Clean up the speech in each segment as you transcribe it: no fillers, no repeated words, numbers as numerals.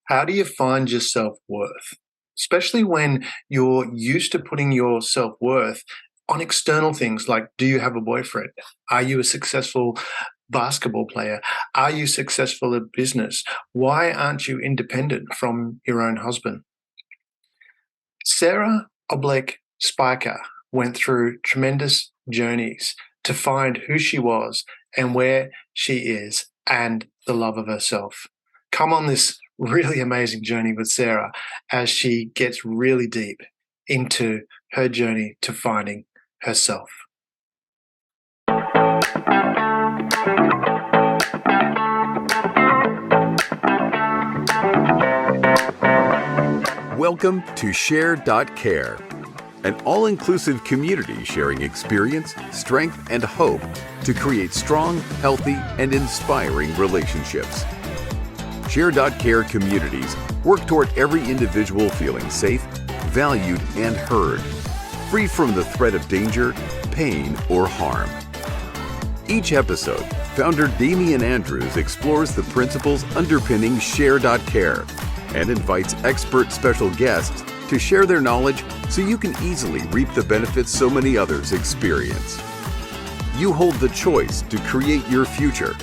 How do you find your self-worth? Especially when you're used to putting your self-worth on external things like, do you have a boyfriend? Are you a successful basketball player? Are you successful at business? Why aren't you independent from your own husband? Sara Oblak Speicher went through tremendous journeys to find who she was and where she is and the love of herself. Come on this really amazing journey with Sara as she gets really deep into her journey to finding herself. Welcome to Share.care, an all-inclusive community sharing experience, strength, and hope to create strong, healthy, and inspiring relationships. Share.care communities work toward every individual feeling safe, valued, and heard, free from the threat of danger, pain, or harm. Each episode, founder Damian Andrews explores the principles underpinning Share.care and invites expert special guests to share their knowledge so you can easily reap the benefits so many others experience. You hold the choice to create your future.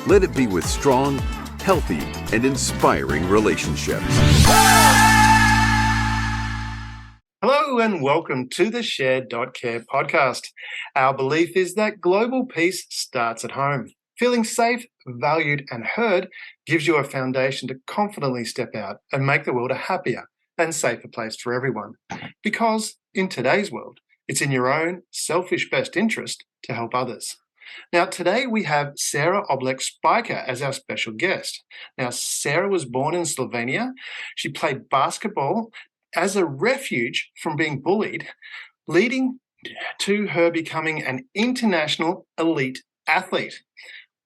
Let it be with strong, healthy, and inspiring relationships. Hello and welcome to the Share.care podcast. Our belief is that global peace starts at home. Feeling safe, valued, and heard gives you a foundation to confidently step out and make the world a happier and safer place for everyone. Because in today's world, it's in your own selfish best interest to help others. Now, today we have Sara Oblak Speicher as our special guest. Now, Sara was born in Slovenia. She played basketball as a refuge from being bullied, leading to her becoming an international elite athlete.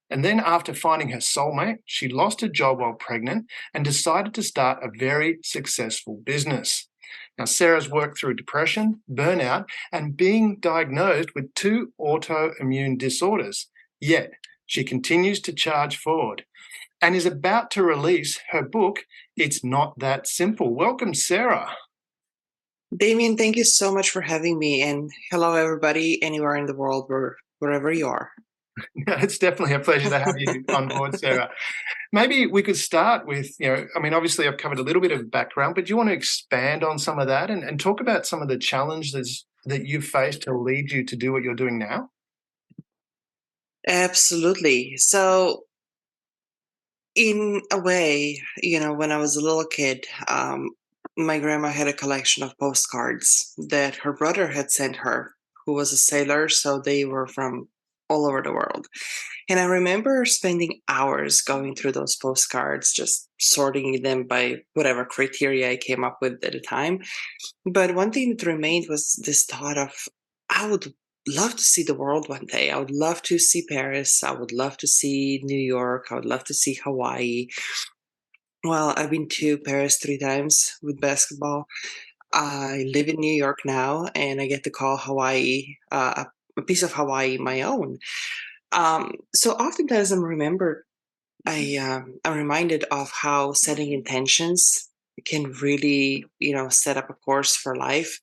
And then after finding her soulmate, she lost her job while pregnant and decided to start a very successful business. Now, Sara's worked through depression, burnout, and being diagnosed with 2 autoimmune disorders. Yet, she continues to charge forward and is about to release her book, It's Not That Simple. Welcome, Sara. Damien, thank you so much for having me. And hello, everybody, anywhere in the world, wherever you are. It's definitely a pleasure to have you on board, Sara. Maybe we could start with, obviously I've covered a little bit of background, but do you want to expand on some of that and talk about some of the challenges that you've faced to lead you to do what you're doing now? Absolutely. So, in a way, when I was a little kid, my grandma had a collection of postcards that her brother had sent her, who was a sailor. So they were from all over the world. And I remember spending hours going through those postcards, just sorting them by whatever criteria I came up with at the time. But one thing that remained was this thought of, I would love to see the world one day. I would love to see Paris. I would love to see New York. I would love to see Hawaii. Well, I've been to Paris 3 times with basketball. I live in New York now, and I get to call Hawaii, a piece of Hawaii, my own. So oftentimes I'm reminded of how setting intentions can really, set up a course for life.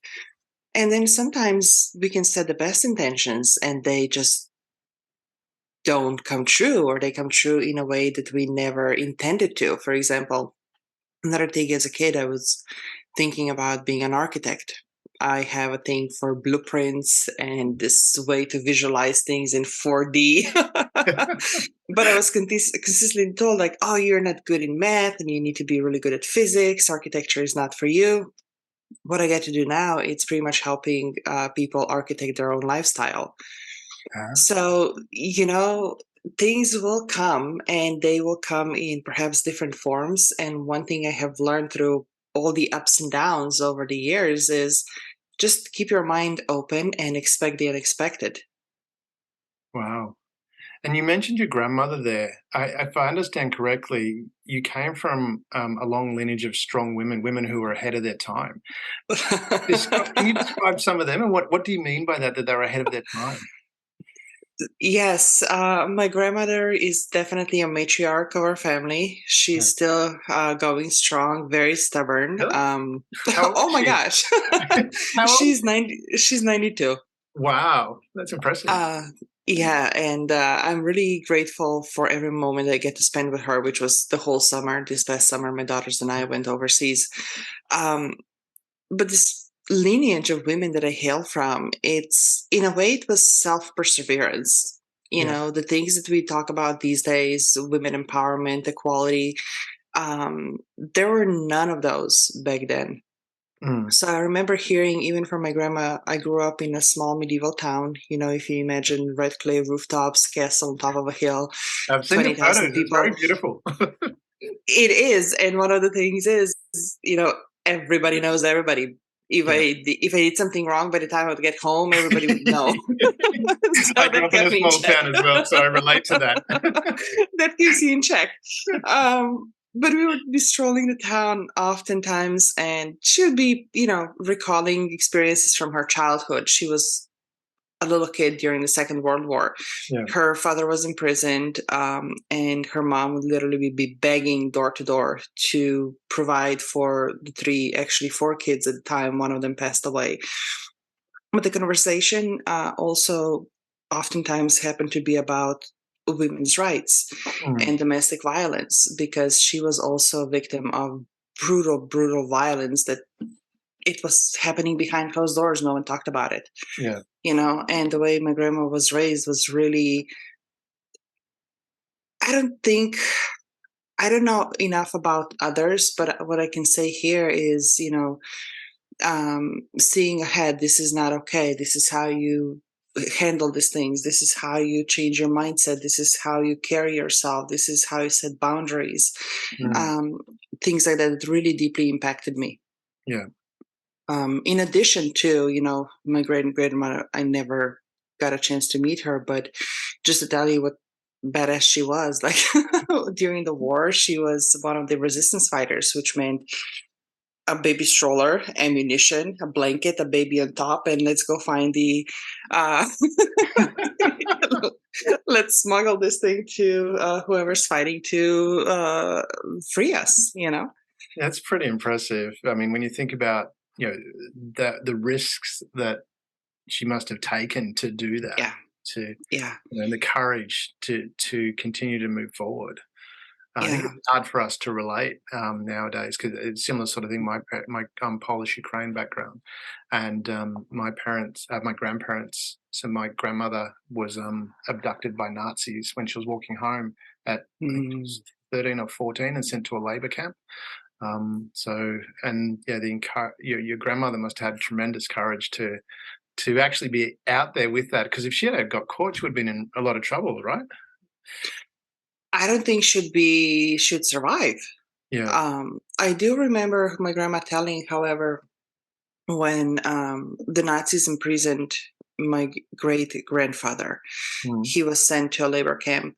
And then sometimes we can set the best intentions and they just don't come true, or they come true in a way that we never intended to. For example, another thing, as a kid, I was thinking about being an architect. I have a thing for blueprints and this way to visualize things in 4D. But I was consistently told, like, oh, you're not good in math and you need to be really good at physics. Architecture is not for you. What I get to do now, it's pretty much helping people architect their own lifestyle. So, things will come, and they will come in perhaps different forms. And one thing I have learned through all the ups and downs over the years is just keep your mind open and expect the unexpected. Wow. And you mentioned your grandmother there. If I understand correctly, you came from a long lineage of strong women who were ahead of their time. Can you describe some of them, and what do you mean by that they were ahead of their time? Yes, my grandmother is definitely a matriarch of our family. She's Yeah. still going strong, very stubborn. Really? How old Oh is my she? gosh, How old? she's 90. She's 92. Wow, that's impressive. Uh, yeah, and I'm really grateful for every moment I get to spend with her, which was the whole summer. This past summer, my daughters and I went overseas. Um, but this lineage of women that I hail from, it's in a way it was self-perseverance. Yeah. The things that we talk about these days, women empowerment, equality, there were none of those back then. Mm. So I remember hearing, even from my grandma, I grew up in a small medieval town. If you imagine red clay rooftops, castle on top of a hill, I've seen the 20,000 photos. It's people. very beautiful. It is. And one of the things is, everybody knows everybody. Yeah. If I did something wrong, by the time I would get home, everybody would know. I So grew that up in a kept me in small check. town as well, so I relate to that. That keeps you in check. But we would be strolling the town oftentimes, and she would be, recalling experiences from her childhood. She was a little kid during the Second World War. Yeah. Her father was imprisoned, and her mom would literally be begging door to door to provide for the three, actually four kids at the time. One of them passed away. But the conversation also oftentimes happened to be about women's rights Mm. and domestic violence, because she was also a victim of brutal, brutal violence that it was happening behind closed doors. No one talked about it. Yeah. And the way my grandma was raised was really, I don't know enough about others, but what I can say here is, seeing ahead. This is not okay. This is how you handle these things. This is how you change your mindset. This is how you carry yourself. This is how you set boundaries. Mm. Things like that really deeply impacted me. Yeah. In addition to, my great grandmother, I never got a chance to meet her, but just to tell you what badass she was, like during the war, she was one of the resistance fighters, which meant a baby stroller, ammunition, a blanket, a baby on top, and let's go find the uh let's smuggle this thing to whoever's fighting to free us. That's pretty impressive. I mean, when you think about, the risks that she must have taken to do that, Yeah. to Yeah. the courage to continue to move forward. I think Yeah. it's hard for us to relate nowadays, because it's a similar sort of thing. My Polish Ukraine background, and my grandparents. So my grandmother was abducted by Nazis when she was walking home at, I think she was 13 or 14, and sent to a labor camp. Your grandmother must have had tremendous courage to actually be out there with that, because if she had got caught, she would have been in a lot of trouble, right? I don't think should survive. Yeah. I do remember my grandma telling, however, when the Nazis imprisoned my great grandfather, Mm. he was sent to a labor camp.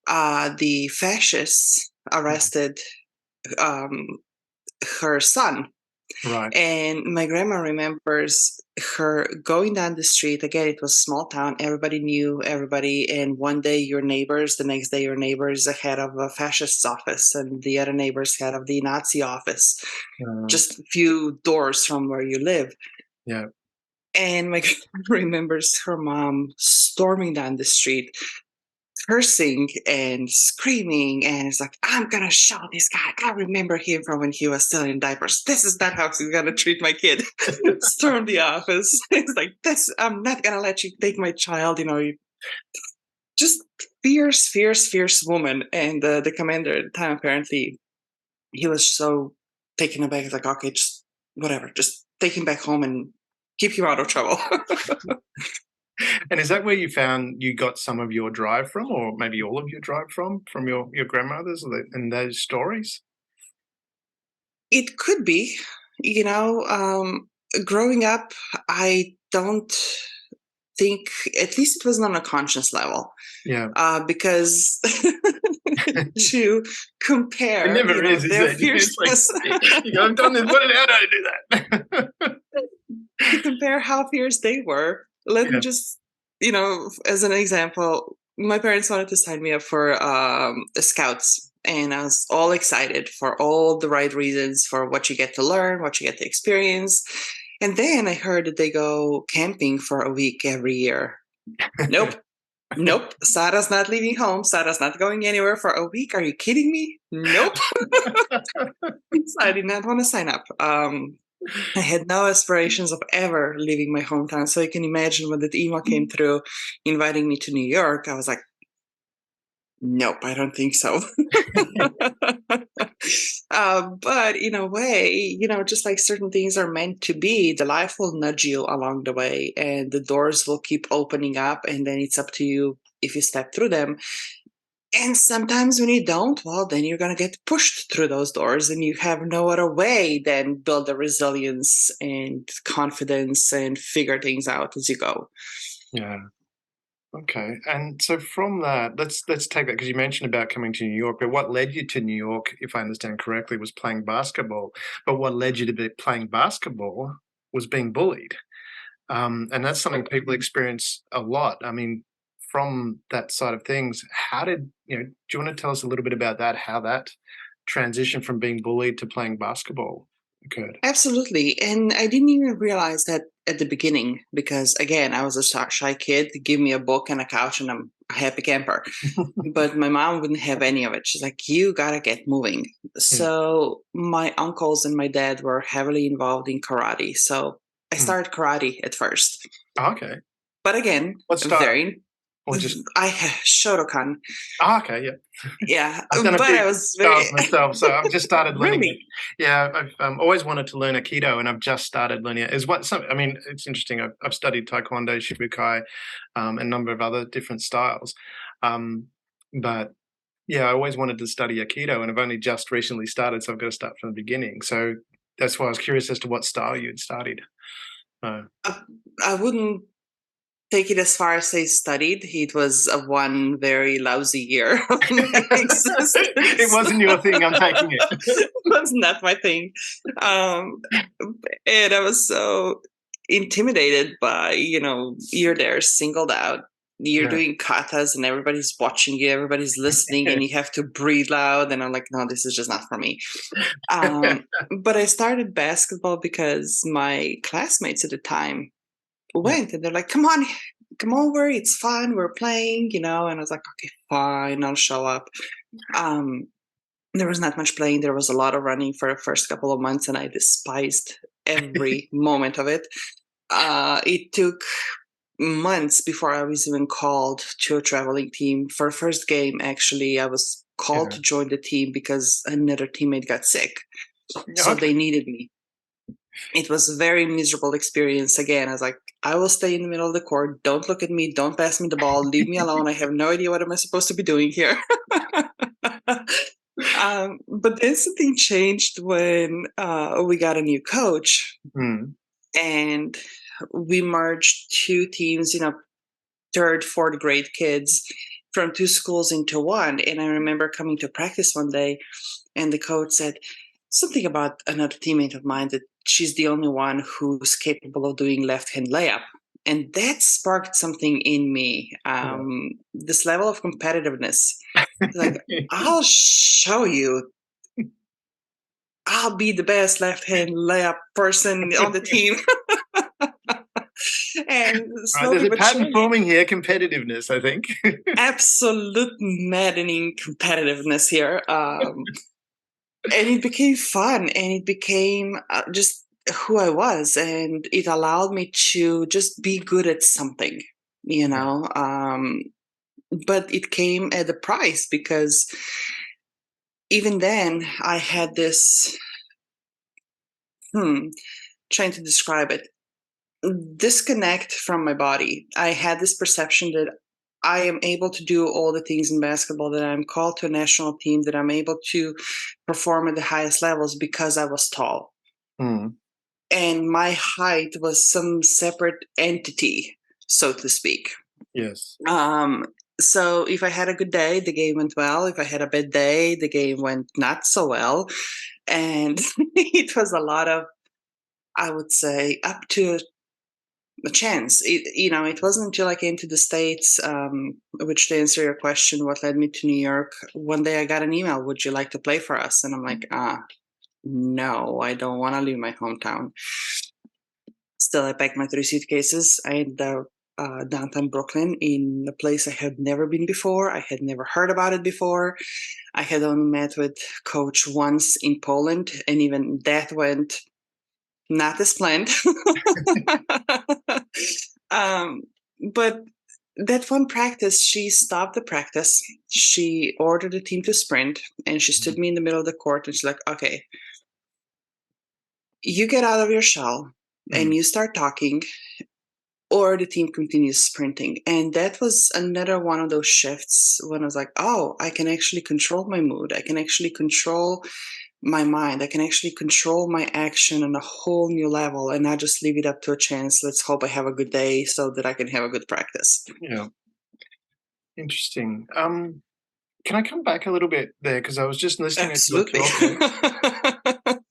The fascists arrested um, her son. Right. And my grandma remembers her going down the street. Again, it was a small town. Everybody knew everybody. And one day your neighbors, the next day your neighbors, head of a fascist's office, and the other neighbors head of the Nazi office, just a few doors from where you live. Yeah. And my grandma remembers her mom storming down the street, cursing and screaming, and it's like, I'm gonna show this guy. I remember him from when he was still in diapers. This is not how he's gonna treat my kid. Storm the office. It's like, this, I'm not gonna let you take my child. Just fierce, fierce, fierce woman. And the commander at the time, apparently, he was so taken aback. He's like, okay, just whatever, just take him back home and keep him out of trouble. And is that where you found you got some of your drive from, or maybe all of your drive from your grandmothers and those stories? It could be. Growing up, I don't think, at least it wasn't on a conscious level, Yeah. because to compare It never is their it? It's fierceness, like, I've done this. How did I do that? to compare how fierce they were, let me Yeah. just as an example, my parents wanted to sign me up for scouts, and I was all excited for all the right reasons, for what you get to learn, what you get to experience. And then I heard that they go camping for a week every year. Nope. Nope. Sara's not leaving home. Sara's not going anywhere for a week. Are you kidding me? Nope. I did not want to sign up. I had no aspirations of ever leaving my hometown. So you can imagine when that email came through inviting me to New York, I was like, nope, I don't think so. But in a way, just like certain things are meant to be, the life will nudge you along the way and the doors will keep opening up. And then it's up to you if you step through them. And sometimes when you don't, well, then you're going to get pushed through those doors and you have no other way than build the resilience and confidence and figure things out as you go. Yeah. Okay. And so from that, let's take that, because you mentioned about coming to New York, but what led you to New York, if I understand correctly, was playing basketball. But what led you to be playing basketball was being bullied. And that's something people experience a lot. I mean, from that side of things, do you want to tell us a little bit about that, how that transition from being bullied to playing basketball occurred? Absolutely. And I didn't even realize that at the beginning because, again, I was a shy kid. Give me a book and a couch and I'm a happy camper. But my mom wouldn't have any of it. She's like, you got to get moving. So my uncles and my dad were heavily involved in karate. So I started karate at first. Okay. But again, What style? I Shotokan. Okay, yeah. Yeah, I've done but I was very myself, so I've just started learning. Really? Yeah, I've always wanted to learn Aikido, and I've just started learning it. I mean, it's interesting. I've studied Taekwondo, Shibukai, a number of other different styles, but yeah, I always wanted to study Aikido, and I've only just recently started, so I've got to start from the beginning. So that's why I was curious as to what style you had studied. I wouldn't take it as far as I studied. It was one very lousy year of my existence. It wasn't your thing, I'm taking it. It was not my thing. And I was so intimidated by, you're there singled out. You're doing katas and everybody's watching you, everybody's listening, and you have to breathe loud. And I'm like, no, this is just not for me. But I started basketball because my classmates at the time went and they're like, come over, it's fun, we're playing, and I was like, okay, fine, I'll show up. There was not much playing. There was a lot of running for the first couple of months and I despised every moment of it. It took months before I was even called to a traveling team. For first game, actually, I was called to join the team because another teammate got sick. So they needed me. It was a very miserable experience. Again, I was like, I will stay in the middle of the court. Don't look at me. Don't pass me the ball. Leave me alone. I have no idea what am I supposed to be doing here. But then something changed when we got a new coach. And we merged two teams, third, fourth grade kids from two schools into one. And I remember coming to practice one day and the coach said something about another teammate of mine, that she's the only one who's capable of doing left-hand layup. And that sparked something in me, this level of competitiveness. Like, I'll show you. I'll be the best left-hand layup person on the team. And there's a pattern forming here, competitiveness, I think. Absolute maddening competitiveness here. And it became fun, and it became just who I was, and it allowed me to just be good at something, but it came at a price, because even then I had this, trying to describe it, disconnect from my body. I had this perception that I am able to do all the things in basketball, that I'm called to a national team, that I'm able to perform at the highest levels because I was tall. And my height was some separate entity, so to speak. Yes. So if I had a good day, the game went well. If I had a bad day, the game went not so well. And it was a lot of, I would say, up to a chance. It wasn't until I came to the States, which to answer your question, what led me to New York. One day I got an email, would you like to play for us? And I'm like, no, I don't want to leave my hometown. Still, I packed my 3 suitcases. I ended up downtown Brooklyn in a place I had never been before. I had never heard about it before. I had only met with coach once in Poland, and even that went not as planned. But that one practice, she stopped the practice. She ordered the team to sprint, and she stood me in the middle of the court, and she's like, okay, you get out of your shell and you start talking, or the team continues sprinting. And that was another one of those shifts when I was like, oh, I can actually control my mood. I can actually control my mind. I can actually control my action on a whole new level and not just leave it up to a chance. Let's hope I have a good day so that I can have a good practice. Yeah. Interesting. Can I come back a little bit there? Because I was just listening. Absolutely.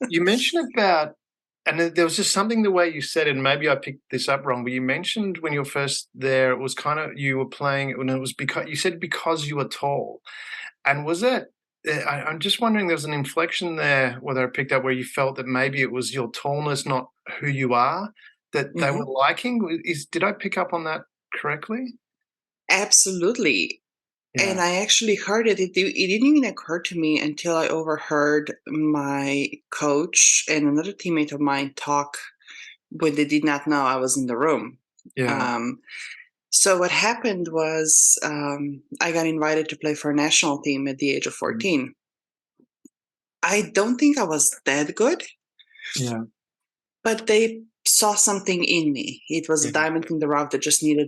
You mentioned about, and there was just something the way you said it, and maybe I picked this up wrong, but you mentioned when you were first there, it was kind of, you were playing it when it was because, you said because you were tall. And was that, I'm just wondering, there was an inflection there, whether I picked up where you felt that maybe it was your tallness, not who you are, that they were liking? Did I pick up on that correctly? Absolutely. Yeah. And I actually heard it. It didn't even occur to me until I overheard my coach and another teammate of mine talk when they did not know I was in the room. Yeah. So what happened was I got invited to play for a national team at the age of 14. I don't think I was that good. Yeah. But they saw something in me. It was a diamond in the rough that just needed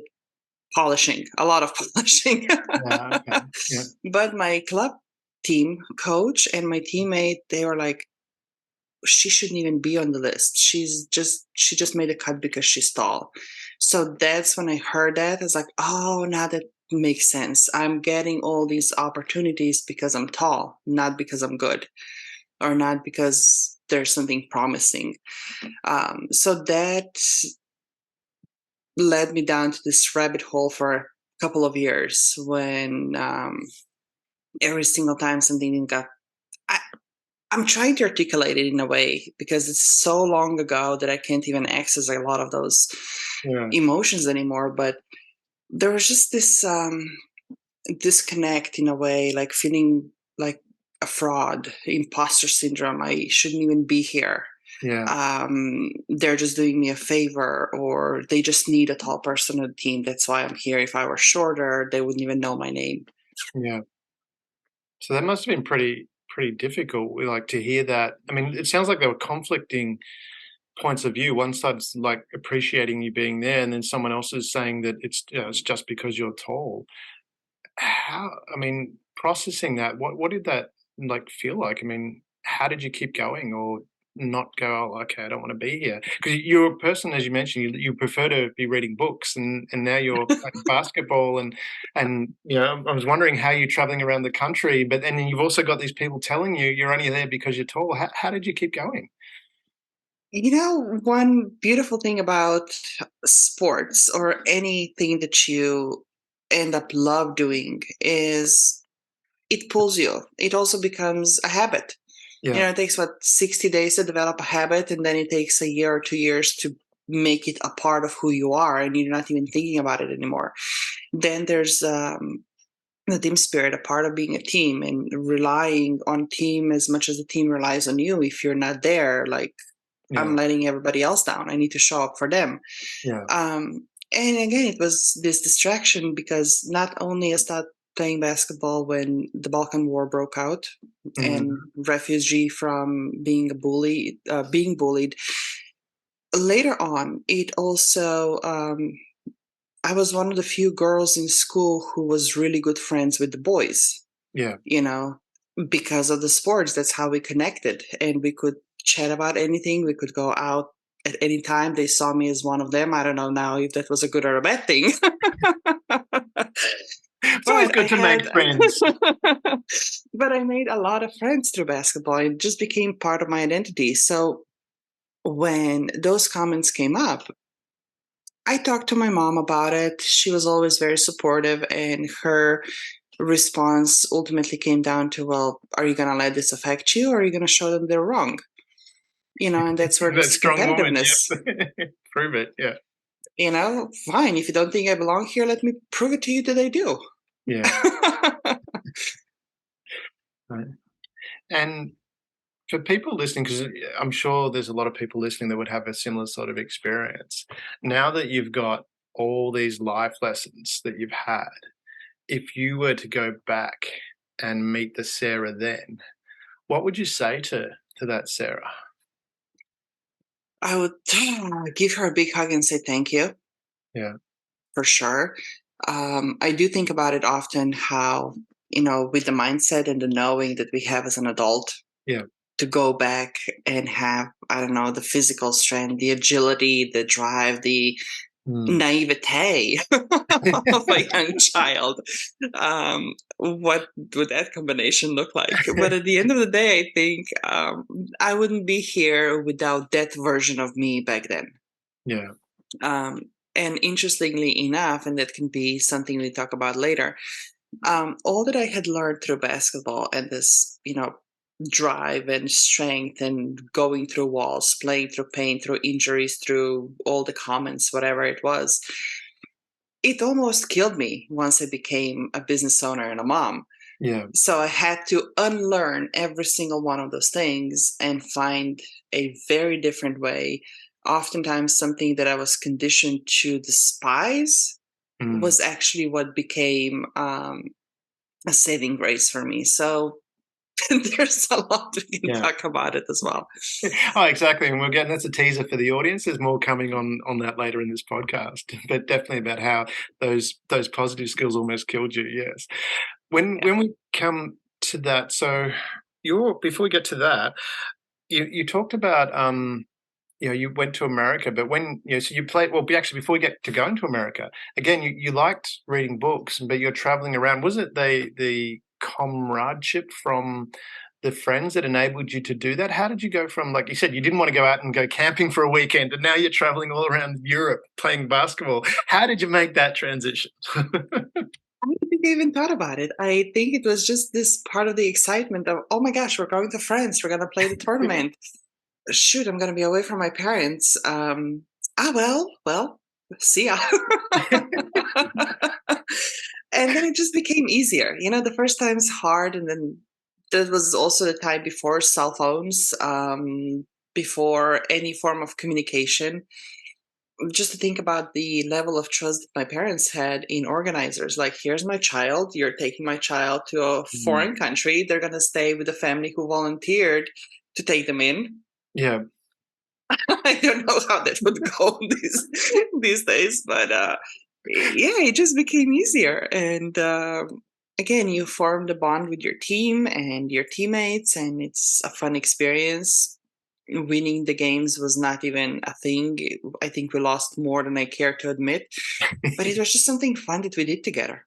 polishing, a lot of polishing. Yeah, okay. Yeah. But my club team coach and my teammate, they were like, she shouldn't even be on the list. She just made a cut because she's tall. So that's when I heard that. I was like, oh, now that makes sense. I'm getting all these opportunities because I'm tall, not because I'm good, or not because there's something promising. So that led me down to this rabbit hole for a couple of years when every single time something got, I'm trying to articulate it in a way because it's so long ago that I can't even access a lot of those emotions anymore. But there was just this disconnect in a way, like feeling like a fraud, imposter syndrome. I shouldn't even be here. Yeah. They're just doing me a favor, or they just need a tall person on the team. That's why I'm here. If I were shorter, they wouldn't even know my name. Yeah. So that must have been pretty difficult, like, to hear that. I mean, it sounds like there were conflicting points of view. One side's like appreciating you being there, and then someone else is saying that it's just because you're tall. How, I mean, processing that, what did that like feel like? I mean, how did you keep going, or not go, oh, okay, I don't want to be here? Because you're a person, as you mentioned, you prefer to be reading books, and now you're playing basketball, and I was wondering how you're traveling around the country, but then you've also got these people telling you you're only there because you're tall. How did you keep going? One beautiful thing about sports or anything that you end up love doing is it pulls you. It also becomes a habit. Yeah. It takes 60 days to develop a habit, and then it takes a year or 2 years to make it a part of who you are, and you're not even thinking about it anymore. Then there's the team spirit, a part of being a team, and relying on team as much as the team relies on you. If you're not there, like, I'm letting everybody else down. I need to show up for them. Yeah. And again, it was this distraction because not only I started playing basketball when the Balkan War broke out and refugee from being bullied. Later on, it also, I was one of the few girls in school who was really good friends with the boys. Yeah. Because of the sports, that's how we connected, and we could chat about anything. We could go out at any time. They saw me as one of them. I don't know now if that was a good or a bad thing. It's always good to make friends. But I made a lot of friends through basketball. It just became part of my identity. So when those comments came up, I talked to my mom about it. She was always very supportive, and her response ultimately came down to, well, are you going to let this affect you, or are you going to show them they're wrong? And that's where That this strong woman, competitiveness, yep. Prove it, yeah. Fine. If you don't think I belong here, let me prove it to you that I do. Yeah. Right. And for people listening, because I'm sure there's a lot of people listening that would have a similar sort of experience. Now that you've got all these life lessons that you've had, if you were to go back and meet the Sarah then, what would you say to that Sarah? I would give her a big hug and say thank you, Yeah. for sure. I do think about it often how, with the mindset and the knowing that we have as an adult, Yeah. to go back and have, I don't know, the physical strength, the agility, the drive, the naivete of a young child. What would that combination look like? But at the end of the day, I think I wouldn't be here without that version of me back then. Yeah. Um, and interestingly enough, and that can be something we talk about later, all that I had learned through basketball and this, drive and strength and going through walls, playing through pain, through injuries, through all the comments, whatever it was, it almost killed me once I became a business owner and a mom. Yeah. So I had to unlearn every single one of those things and find a very different way. Oftentimes, something that I was conditioned to despise was actually what became a saving grace for me. So there's a lot we can talk about it as well. Oh, exactly. And that's a teaser for the audience. There's more coming on that later in this podcast, but definitely about how those positive skills almost killed you. Yes. When we come to that, so before we get to that, you talked about you went to America, but when so you played, well, actually before we get to going to America, again, you liked reading books, but you're traveling around. Was it the comradeship from the friends that enabled you to do that? How did you go from, like you said, you didn't want to go out and go camping for a weekend, and now you're traveling all around Europe playing basketball? How did you make that transition? I don't think I even thought about it. I think it was just this part of the excitement of, oh my gosh, we're going to France. We're going to play the tournament. Shoot, I'm going to be away from my parents. Well, see ya. And then it just became easier. The first time's hard. And then that was also the time before cell phones, before any form of communication. Just to think about the level of trust that my parents had in organizers. Like, here's my child. You're taking my child to a foreign country. They're going to stay with a family who volunteered to take them in. Yeah. I don't know how that would go these days, but it just became easier. And again, you formed a bond with your team and your teammates, and it's a fun experience. Winning the games was not even a thing. I think we lost more than I care to admit, but it was just something fun that we did together.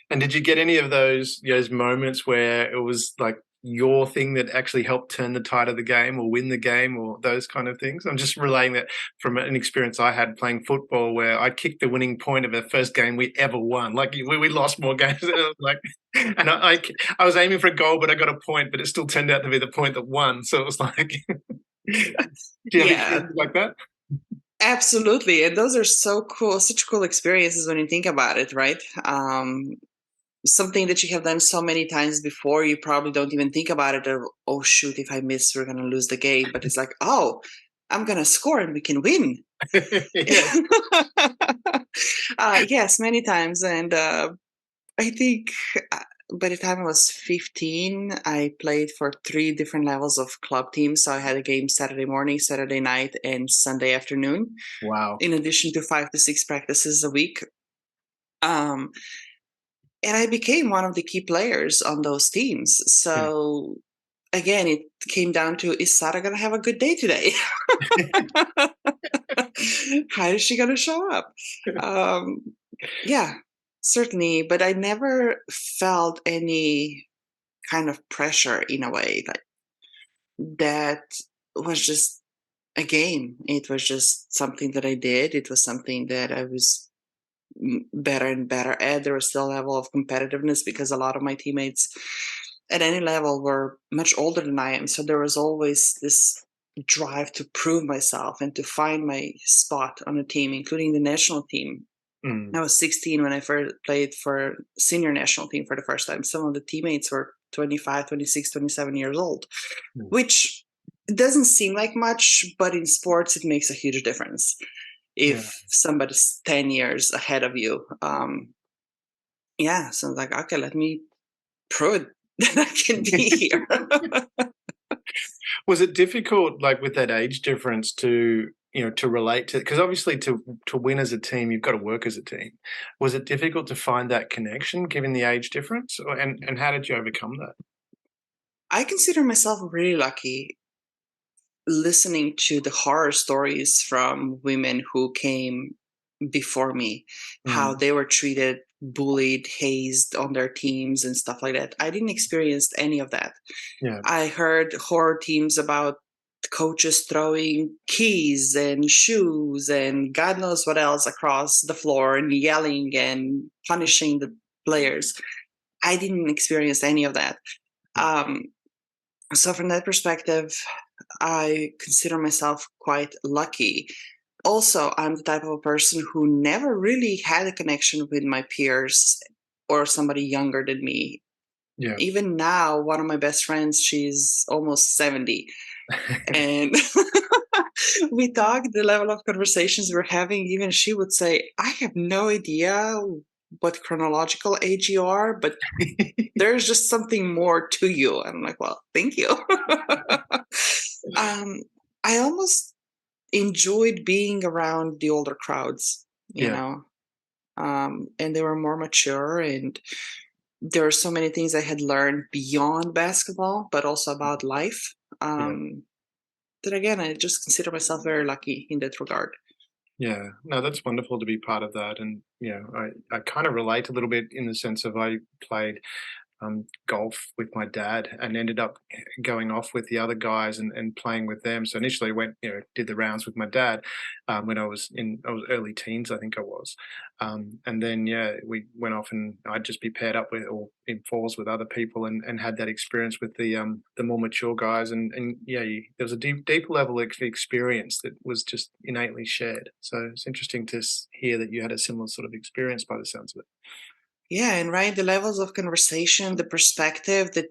And did you get any of those moments where it was like your thing that actually helped turn the tide of the game or win the game or those kind of things? I'm just relaying that from an experience I had playing football, where I kicked the winning point of the first game we ever won. Like, we lost more games than it was like, and I was aiming for a goal, but I got a point, but it still turned out to be the point that won. So it was like, do you have experiences like that? Absolutely. And those are so cool, such cool experiences when you think about it, right? Something that you have done so many times before, you probably don't even think about it. Or, oh, shoot, if I miss, we're going to lose the game. But it's like, oh, I'm going to score and we can win. Yes, many times. And I think by the time I was 15, I played for 3 different levels of club teams. So I had a game Saturday morning, Saturday night, and Sunday afternoon. Wow. In addition to 5 to 6 practices a week. And I became one of the key players on those teams. So again, it came down to, is Sara going to have a good day today? How is she going to show up? Yeah, certainly. But I never felt any kind of pressure in a way. Like, that was just a game. It was just something that I did. It was something that I was better and better at. There was still a level of competitiveness because a lot of my teammates at any level were much older than I am. So there was always this drive to prove myself and to find my spot on a team, including the national team. I was 16 when I first played for senior national team for the first time. Some of the teammates were 25, 26, 27 years old, which doesn't seem like much, but in sports, it makes a huge difference. If somebody's 10 years ahead of you, so I'm like, okay, let me prove that I can be here. Was it difficult, like with that age difference, to to relate to? Because obviously, to win as a team, you've got to work as a team. Was it difficult to find that connection given the age difference, and how did you overcome that? I consider myself really lucky listening to the horror stories from women who came before me, how they were treated, bullied, hazed on their teams and stuff like that. I didn't experience any of that. Yeah. I heard horror teams about coaches throwing keys and shoes and God knows what else across the floor and yelling and punishing the players. I didn't experience any of that. So from that perspective, I consider myself quite lucky. Also, I'm the type of a person who never really had a connection with my peers or somebody younger than me. Yeah. Even now, one of my best friends, she's almost 70. And we talk, the level of conversations we're having, even she would say, I have no idea what chronological age you are, but there's just something more to you. And I'm like, well, thank you. I almost enjoyed being around the older crowds, you know, and they were more mature, and there are so many things I had learned beyond basketball, but also about life. That again, I just consider myself very lucky in that regard. Yeah, no, that's wonderful to be part of that. And I kind of relate a little bit in the sense of I played golf with my dad and ended up going off with the other guys and playing with them. So initially went, did the rounds with my dad when I was early teens, I think I was. And then, we went off and I'd just be paired up with or in fours with other people and had that experience with the more mature guys. And there was a deep level of experience that was just innately shared. So it's interesting to hear that you had a similar sort of experience by the sounds of it. Yeah, and right, the levels of conversation, the perspective that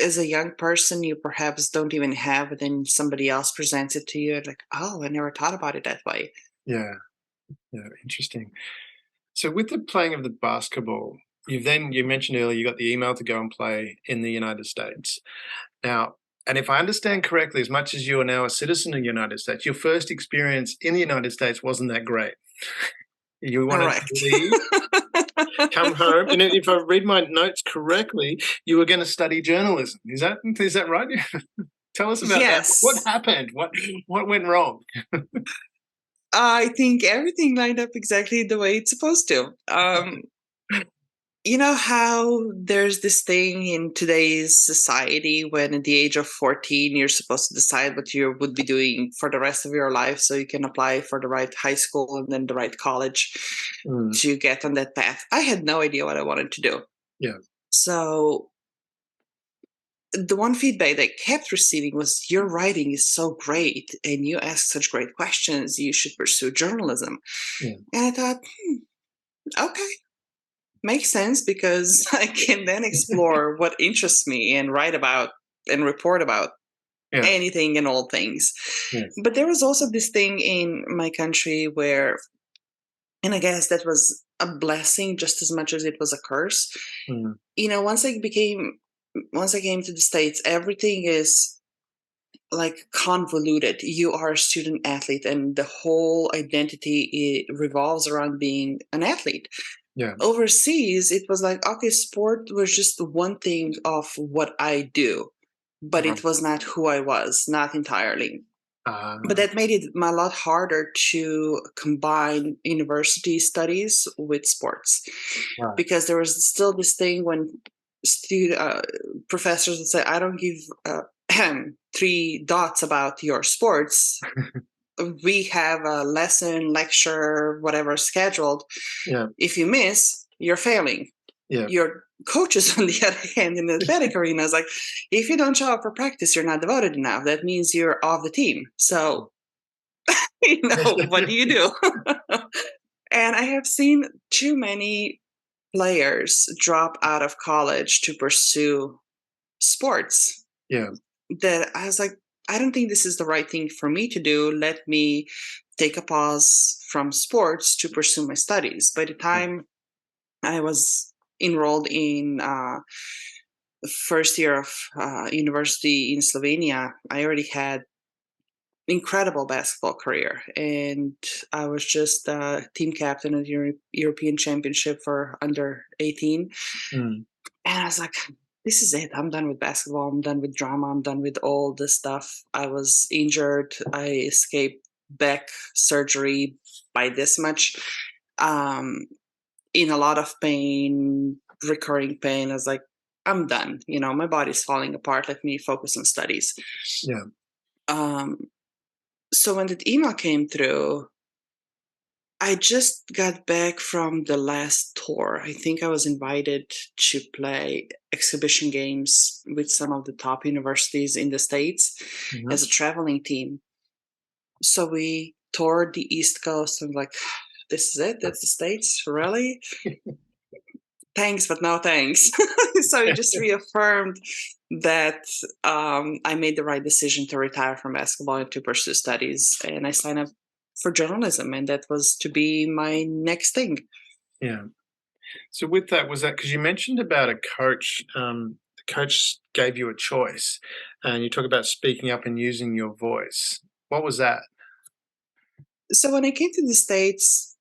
as a young person you perhaps don't even have, but then somebody else presents it to you, like, oh, I never thought about it that way. Yeah, interesting. So with the playing of the basketball, you mentioned earlier you got the email to go and play in the United States. Now, and if I understand correctly, as much as you are now a citizen of the United States, your first experience in the United States wasn't that great. You wanted Correct. to leave, come home, and if I read my notes correctly, you were going to study journalism. Is that right? Tell us about that. What happened? What went wrong? I think everything lined up exactly the way it's supposed to. You know how there's this thing in today's society when at the age of 14, you're supposed to decide what you would be doing for the rest of your life so you can apply for the right high school and then the right college to get on that path. I had no idea what I wanted to do. Yeah. So the one feedback I kept receiving was, your writing is so great and you ask such great questions. You should pursue journalism. Yeah. And I thought, okay, makes sense, because I can then explore what interests me and write about and report about anything and all things. Yes. But there was also this thing in my country where, and I guess that was a blessing just as much as it was a curse. Once I came to the States, everything is like convoluted. You are a student athlete and the whole identity revolves around being an athlete. Yeah. Overseas, it was like, okay, sport was just one thing of what I do, but it was not who I was, not entirely. But that made it a lot harder to combine university studies with sports, because there was still this thing when professors would say, I don't give three dots about your sports. We have a lesson, lecture, whatever scheduled. Yeah. If you miss, you're failing. Yeah. Your coaches, on the other hand, in the athletic arena, is like, if you don't show up for practice, you're not devoted enough. That means you're off the team. So, what do you do? And I have seen too many players drop out of college to pursue sports. Yeah. That I was like, I don't think this is the right thing for me to do. Let me take a pause from sports to pursue my studies. By the time I was enrolled in the first year of university in Slovenia, I already had incredible basketball career, and I was just team captain of the European Championship for under 18. And I was like, this is it. I'm done with basketball. I'm done with drama. I'm done with all this stuff. I was injured. I escaped back surgery by this much, in a lot of pain, recurring pain. I was like, I'm done. My body's falling apart. Let me focus on studies. Yeah. So when that email came through, I just got back from the last tour. I think I was invited to play exhibition games with some of the top universities in the States as a traveling team. So we toured the East Coast and like, this is it? That's the States? Really? Thanks, but no thanks. So it just reaffirmed that I made the right decision to retire from basketball and to pursue studies. And I signed up for journalism, and that was to be my next thing. Yeah. So with that, was that because you mentioned about a coach? The coach gave you a choice, and you talk about speaking up and using your voice. What was that? So when I came to the States,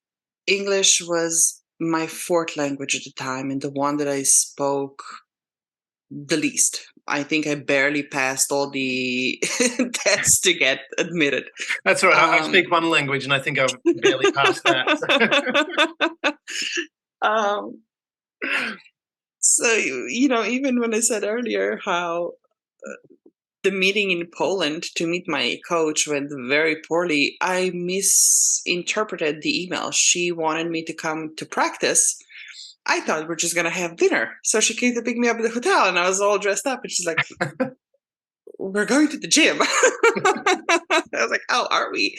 English was my fourth language at the time, and the one that I spoke the least. I think I barely passed all the tests to get admitted. That's all right. I speak one language, and I think I've barely passed that. So, even when I said earlier how the meeting in Poland to meet my coach went very poorly, I misinterpreted the email. She wanted me to come to practice. I thought we're just going to have dinner. So she came to pick me up at the hotel, and I was all dressed up. And she's like, we're going to the gym. I was like, oh, are we?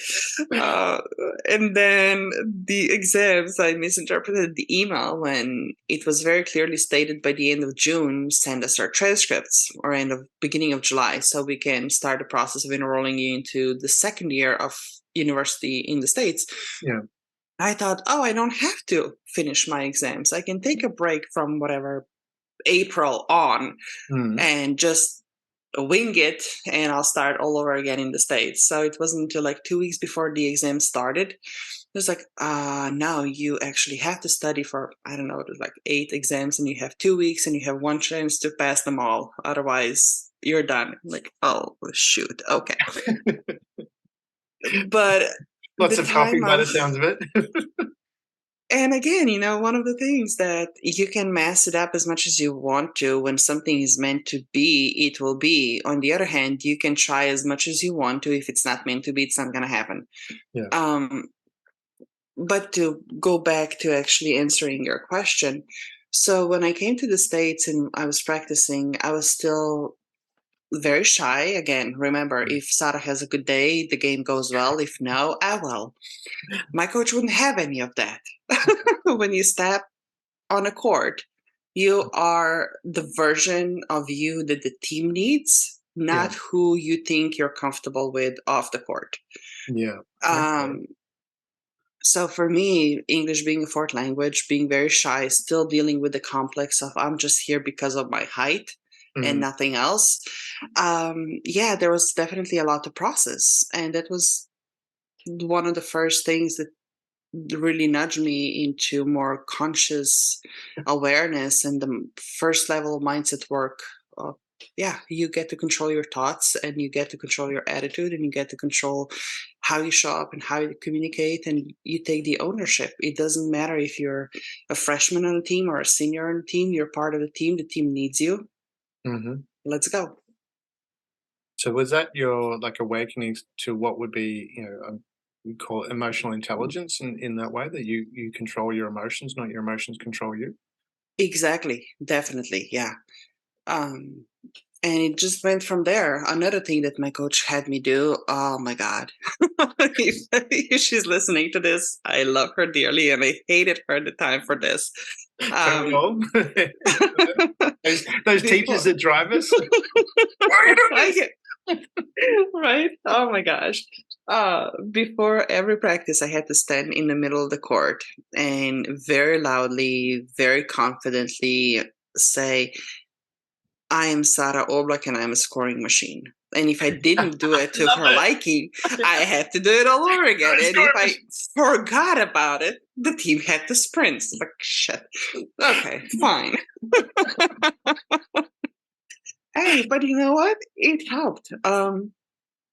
And then the exams, I misinterpreted the email when it was very clearly stated by the end of June, send us our transcripts, or beginning of July, so we can start the process of enrolling you into the second year of university in the States. Yeah. I thought, I don't have to finish my exams. I can take a break from whatever April on and just wing it, and I'll start all over again in the States. So it wasn't until like 2 weeks before the exam started. It was like, now you actually have to study for, I don't know, like 8 exams, and you have 2 weeks, and you have one chance to pass them all. Otherwise, you're done. I'm like, oh, shoot. Okay. But lots of coffee by the sounds of it. And again, one of the things that you can mess it up as much as you want to. When something is meant to be, it will be. On the other hand, you can try as much as you want to. If it's not meant to be, it's not going to happen. Yeah. But to go back to actually answering your question. So when I came to the States and I was practicing, I was still very shy. Again, remember, if Sara has a good day, the game goes well. If no, well. My coach wouldn't have any of that. When you step on a court, you are the version of you that the team needs, not who you think you're comfortable with off the court. Yeah. So for me, English being a fourth language, being very shy, still dealing with the complex of I'm just here because of my height and nothing else. There was definitely a lot to process. And that was one of the first things that really nudged me into more conscious awareness and the first level of mindset work. You get to control your thoughts, and you get to control your attitude, and you get to control how you show up and how you communicate, and you take the ownership. It doesn't matter if you're a freshman on a team or a senior on a team, you're part of the team needs you. Let's go. So was that your like awakening to what would be, we call it emotional intelligence in that way that you control your emotions, not your emotions control you? Exactly, definitely, yeah. Um, and it just went from there. Another thing that my coach had me do, oh my God. If she's listening to this, I love her dearly and I hated her at the time for this. Don't we Um, all? Those teachers before, that drive us. Why are you doing this? I right? Oh my gosh. Before every practice, I had to stand in the middle of the court and very loudly, very confidently say, I am Sara Oblak and I'm a scoring machine. And if I didn't do it to Love her it. liking, I had to do it all over again. Go And if I Stormers. forgot about it, the team had to sprint. It's like, shit. Okay, fine. Hey, but you know what? It helped.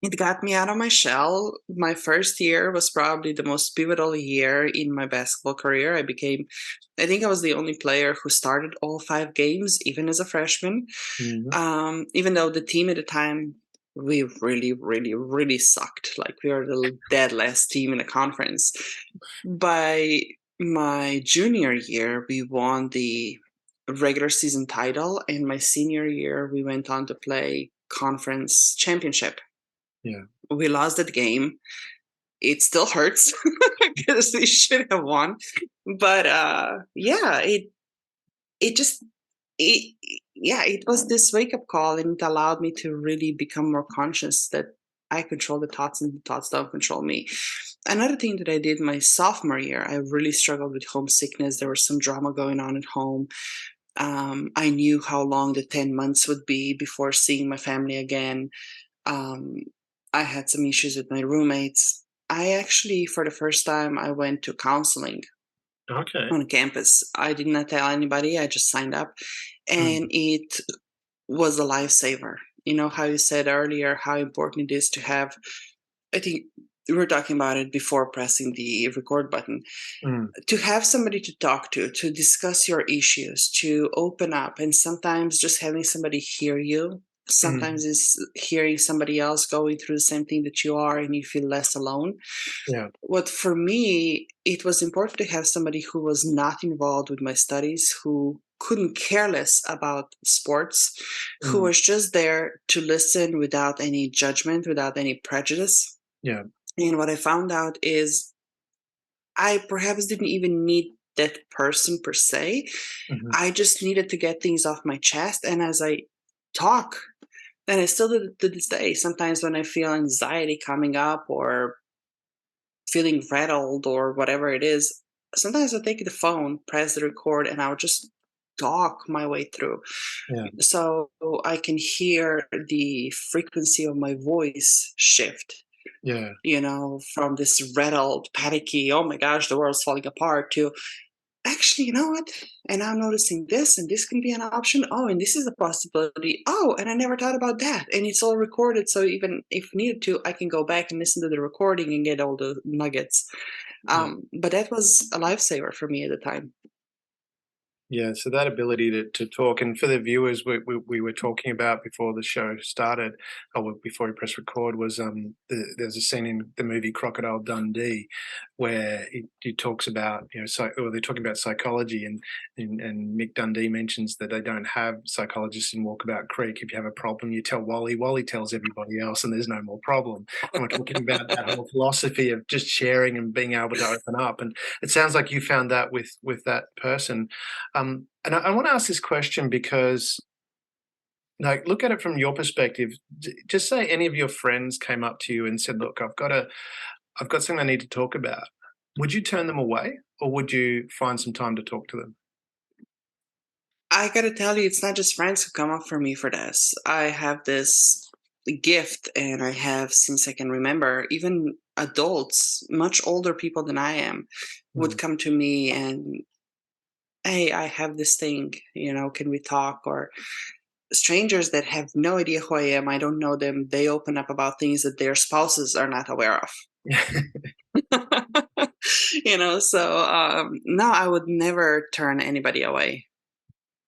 It got me out of my shell. My first year was probably the most pivotal year in my basketball career. I think I was the only player who started all 5 games, even as a freshman. Mhm. Even though the team at the time, we really, really, really sucked. Like we were the dead last team in the conference. By my junior year, we won the regular season title, and my senior year, we went on to play conference championship. Yeah. We lost that game. It still hurts because we should have won. But yeah, it just it yeah, it was this wake up call, and it allowed me to really become more conscious that I control the thoughts and the thoughts don't control me. Another thing that I did my sophomore year, I really struggled with homesickness. There was some drama going on at home. I knew how long the 10 months would be before seeing my family again. Um, I had some issues with my roommates. I actually, for the first time, I went to counseling Okay. on campus. I did not tell anybody. I just signed up, Mm. and it was a lifesaver. You know how you said earlier how important it is to have. I think we were talking about it before pressing the record button. Mm. To have somebody to talk to discuss your issues, to open up, and sometimes just having somebody hear you. Mm. Sometimes is hearing somebody else going through the same thing that you are, and you feel less alone. Yeah. What for me, it was important to have somebody who was not involved with my studies, who couldn't care less about sports, who Mm. was just there to listen without any judgment, without any prejudice. Yeah. And what I found out is I perhaps didn't even need that person per se. Mhm. I just needed to get things off my chest. And as I talk, and I still do it to this day, sometimes when I feel anxiety coming up or feeling rattled or whatever it is, sometimes I'll take the phone, press the record, and I'll just talk my way through. Yeah. So I can hear the frequency of my voice shift, Yeah. from this rattled, panicky, oh my gosh, the world's falling apart, to actually, you know what? And I'm noticing this, and this can be an option. Oh, and this is a possibility. Oh, and I never thought about that. And it's all recorded. So even if needed to, I can go back and listen to the recording and get all the nuggets. Yeah. But that was a lifesaver for me at the time. Yeah, so that ability to talk, and for the viewers, we were talking about before the show started, or before we press record, was there's a scene in the movie Crocodile Dundee where he talks about or they're talking about psychology, and Mick Dundee mentions that they don't have psychologists in Walkabout Creek. If you have a problem, you tell Wally. Wally tells everybody else, and there's no more problem. And we're talking about that whole philosophy of just sharing and being able to open up. And it sounds like you found that with that person. And I want to ask this question because, like, look at it from your perspective. Just say any of your friends came up to you and said, "Look, I've got something I need to talk about." Would you turn them away, or would you find some time to talk to them? I gotta tell you, it's not just friends who come up for me for this. I have this gift, and I have, since I can remember, even adults, much older people than I am, would Mm. come to me and, hey, I have this thing, can we talk? Or strangers that have no idea who I am, I don't know them, they open up about things that their spouses are not aware of. So no, I would never turn anybody away.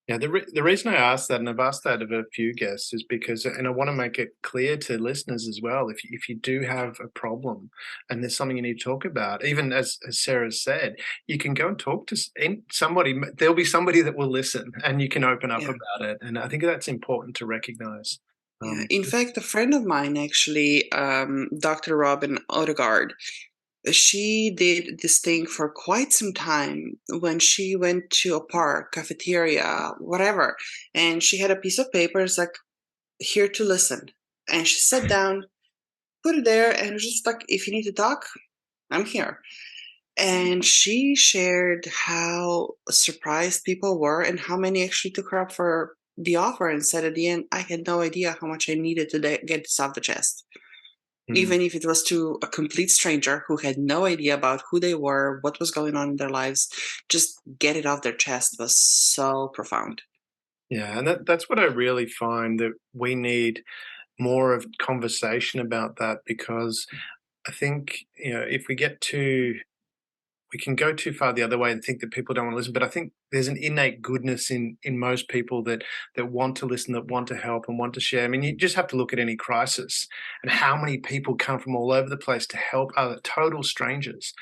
Yeah, the reason I asked that, and I've asked that of a few guests, is because, and I want to make it clear to listeners as well, if you do have a problem and there's something you need to talk about, even as Sarah said, you can go and talk to somebody. There'll be somebody that will listen, and you can open up Yeah. about it. And I think that's important to recognize. Yeah. In fact, a friend of mine, actually, Dr. Robin Odegaard, she did this thing for quite some time when she went to a park, cafeteria, whatever, and she had a piece of paper. It's like, here to listen. And she sat down, put it there, and it was just like, if you need to talk, I'm here. And she shared how surprised people were and how many actually took her up for the offer and said at the end, I had no idea how much I needed to get this off the chest. Even if it was to a complete stranger who had no idea about who they were, what was going on in their lives, just get it off their chest was so profound. Yeah, and that's what I really find, that we need more of conversation about that, because I think, if we can go too far the other way and think that people don't want to listen. But I think there's an innate goodness in most people that want to listen, that want to help, and want to share. I mean, you just have to look at any crisis and how many people come from all over the place to help other total strangers.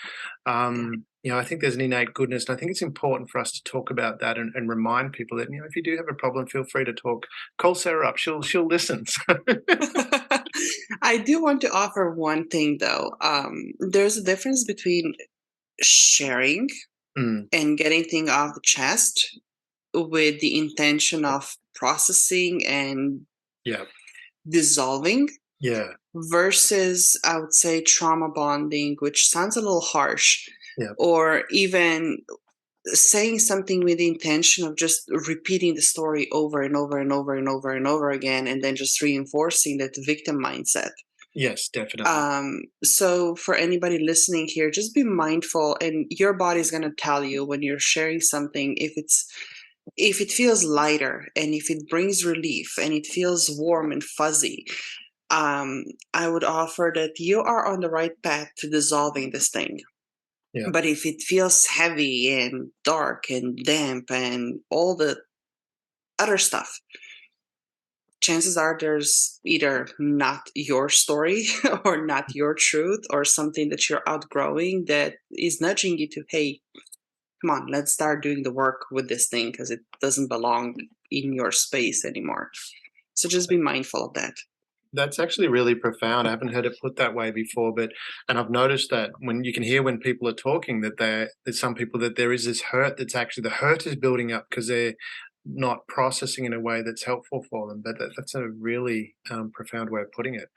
I think there's an innate goodness, and I think it's important for us to talk about that, and remind people that, if you do have a problem, feel free to talk. Call Sarah up; she'll listen. I do want to offer one thing though. There's a difference between sharing Mm, and getting things off the chest with the intention of processing and yeah, dissolving yeah, versus, I would say, trauma bonding, which sounds a little harsh, yeah. or even saying something with the intention of just repeating the story over and over and over and over and over again, and then just reinforcing that victim mindset. Yes, definitely. So for anybody listening here, just be mindful, and your body's going to tell you when you're sharing something, if it feels lighter and if it brings relief and it feels warm and fuzzy. I would offer that you are on the right path to dissolving this thing. Yeah. But if it feels heavy and dark and damp and all the other stuff, chances are there's either not your story or not your truth, or something that you're outgrowing that is nudging you to, hey, come on, let's start doing the work with this thing because it doesn't belong in your space anymore. So just be mindful of that. That's actually really profound. I haven't heard it put that way before, and I've noticed that when you can hear when people are talking, that there's some people that there is this hurt, that's actually the hurt is building up because they're not processing in a way that's helpful for them. But that's a really profound way of putting it.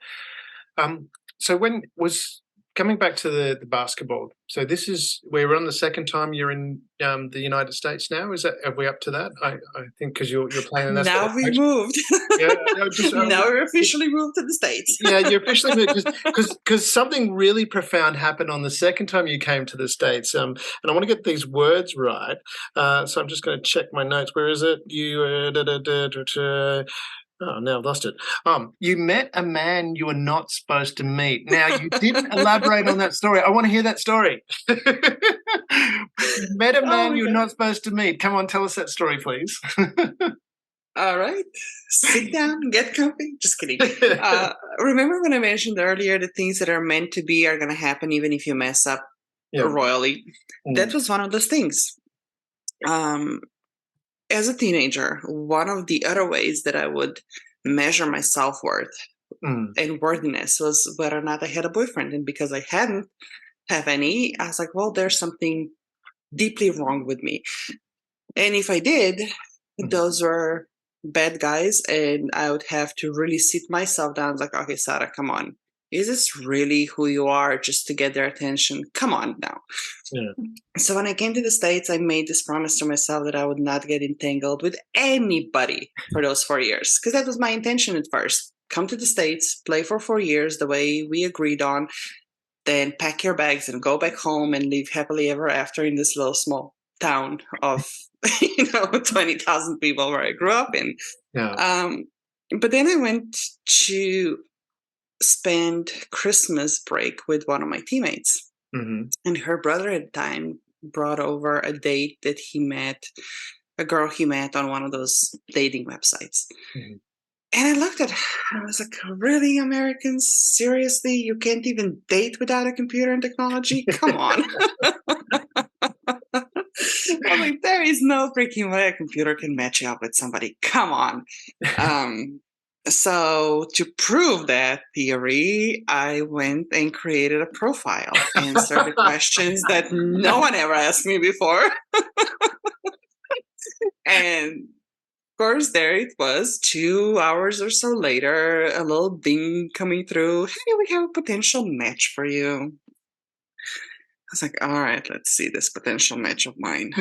So when was coming back to the basketball? So this is we're on the second time you're in the United States now. Are we up to that? I think because you're playing. That's Now we moved. Yeah, no, just Now we're officially moved to the States. yeah, you're officially moved because something really profound happened on the second time you came to the States. And I want to get these words right. So I'm just going to check my notes. Where is it? Oh, now I've lost it. You met a man you were not supposed to meet. Now, you didn't elaborate on that story. I want to hear that story. You met a man you're not supposed to meet. Come on, tell us that story, please. All right, sit down, get comfy. Just kidding. Remember when I mentioned earlier the things that are meant to be are going to happen even if you mess up royally? That was one of those things. As a teenager, one of the other ways that I would measure my self-worth and worthiness was whether or not I had a boyfriend. And because I hadn't have any, I was like, well, there's something deeply wrong with me. And if I did, those were bad guys, and I would have to really sit myself down. Like, okay, Sara, come on. Is this really who you are just to get their attention? Come on now. Yeah. So when I came to the States, I made this promise to myself that I would not get entangled with anybody for those 4 years, because that was my intention at first. Come to the States, play for 4 years the way we agreed on, then pack your bags and go back home and live happily ever after in this little small town of 20,000 people where I grew up in. Yeah. But then I went to spend Christmas break with one of my teammates, and her brother at the time brought over a date that he met a girl he met on one of those dating websites. Mhm. And I looked at her and I was like, really, Americans? Seriously? You can't even date without a computer and technology? Come on. I'm like, there is no freaking way a computer can match you up with somebody. Come on. So to prove that theory, I went and created a profile, answered the questions that no one ever asked me before. And of course, there it was, 2 hours or so later, a little ding coming through. Hey, we have a potential match for you. I was like, all right, let's see this potential match of mine.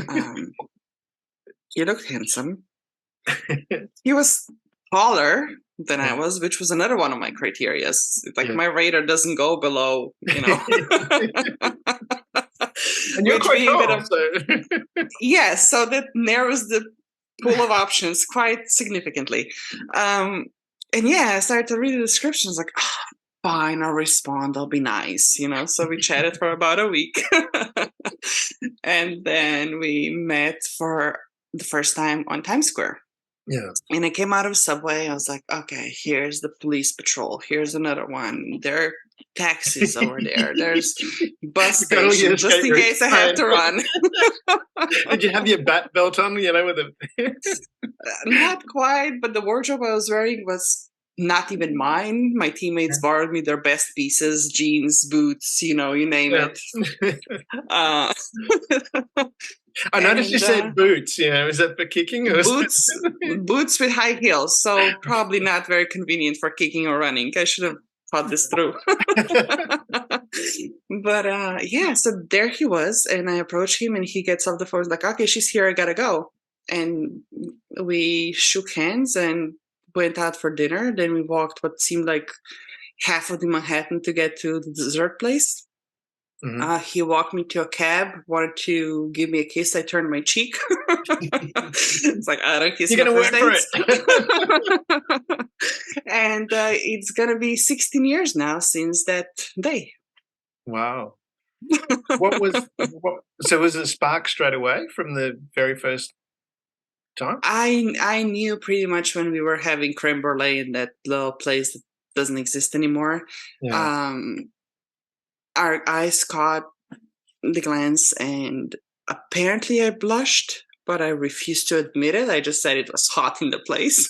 He looked handsome. He was taller than I was, which was another one of my criteria. Like my radar doesn't go below, And you're quite tall, so. Yes, so that narrows the pool of options quite significantly. And I started to read the descriptions like, fine, I'll respond, I'll be nice, So we chatted for about a week. And then we met for the first time on Times Square. Yeah. And I came out of Subway. I was like, okay, here's the police patrol. Here's another one. There are taxis over there. There's bus stations, just in case I have to run. Did you have your bat belt on, with a... Not quite, but the wardrobe I was wearing was not even mine. My teammates borrowed me their best pieces, jeans, boots, you name it. I noticed you said boots, is that for kicking? Or boots with high heels, so probably not very convenient for kicking or running. I should have thought this through. But so there he was, and I approached him, and he gets off the phone, like, okay, she's here, I gotta go. And we shook hands and went out for dinner. Then we walked what seemed like half of the Manhattan to get to the dessert place. Mm-hmm. He walked me to a cab, wanted to give me a kiss. I turned my cheek. It's like, I don't kiss. You're going to work for it. And it's going to be 16 years now since that day. Wow. So was it a spark straight away from the very first time? I knew pretty much when we were having creme brulee in that little place that doesn't exist anymore. Yeah. Our eyes caught the glance, and apparently I blushed, but I refused to admit it. I just said it was hot in the place.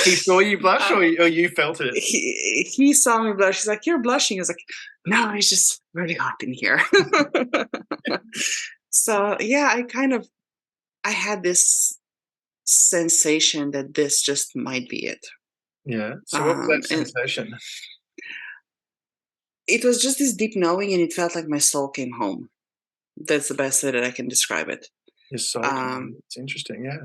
He saw you blush, or you felt it? He saw me blush. He's like, "You're blushing." I was like, "No, it's just really hot in here." So I had this sensation that this just might be it. Yeah. So what was that sensation? It was just this deep knowing, and it felt like my soul came home. That's the best way that I can describe it. Your soul came home. It's interesting, yeah.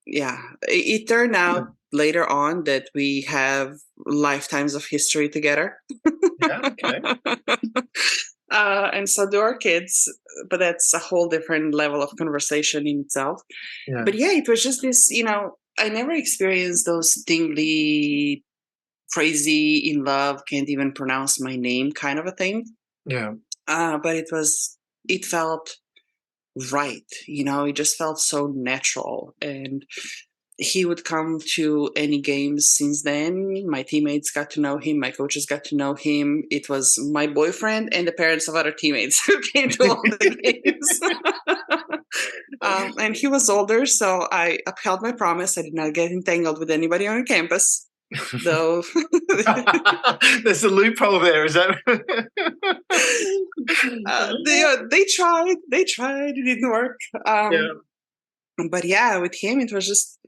Yeah. It turned out later on that we have lifetimes of history together. Yeah, okay. And so do our kids, but that's a whole different level of conversation in itself. Yeah. But it was just this, I never experienced those tingly, crazy, in love, can't even pronounce my name kind of a thing. Yeah. But it felt right. It just felt so natural. And he would come to any games since then. My teammates got to know him. My coaches got to know him. It was my boyfriend and the parents of other teammates who came to all the games. And he was older, so I upheld my promise. I did not get entangled with anybody on campus. Though there's a loophole there, is that? They tried, it didn't work. But with him it was just,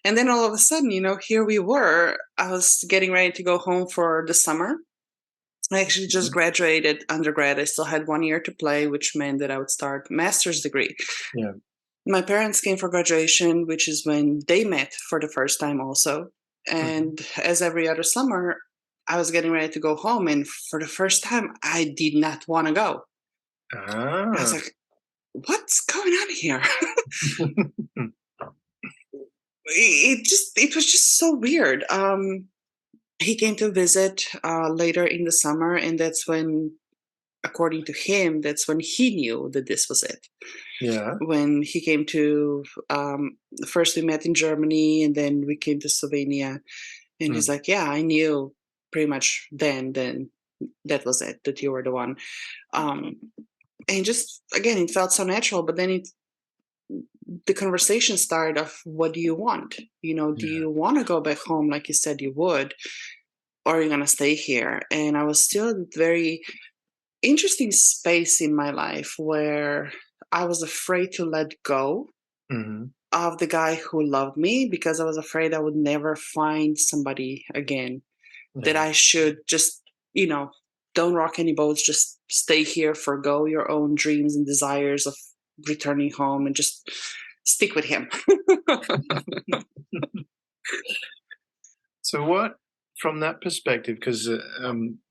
and then all of a sudden, here we were. I was getting ready to go home for the summer. I actually just graduated undergrad. I still had 1 year to play, which meant that I would start master's degree. Yeah. My parents came for graduation, which is when they met for the first time also. And as every other summer, I was getting ready to go home. And for the first time, I did not want to go. I was like, what's going on here? It was just so weird. He came to visit later in the summer. And that's when, according to him, that's when he knew that this was it. Yeah. when he came to, first we met in Germany and then we came to Slovenia. And he's like, yeah, I knew pretty much then that was it, that you were the one. And just, again, it felt so natural, but then the conversation started of, what do you want? Do you want to go back home like you said you would, or are you going to stay here? And I was still in a very interesting space in my life where I was afraid to let go of the guy who loved me, because I was afraid I would never find somebody again, that I should just, don't rock any boats, just stay here, forgo your own dreams and desires of returning home, and just stick with him. So what, from that perspective, because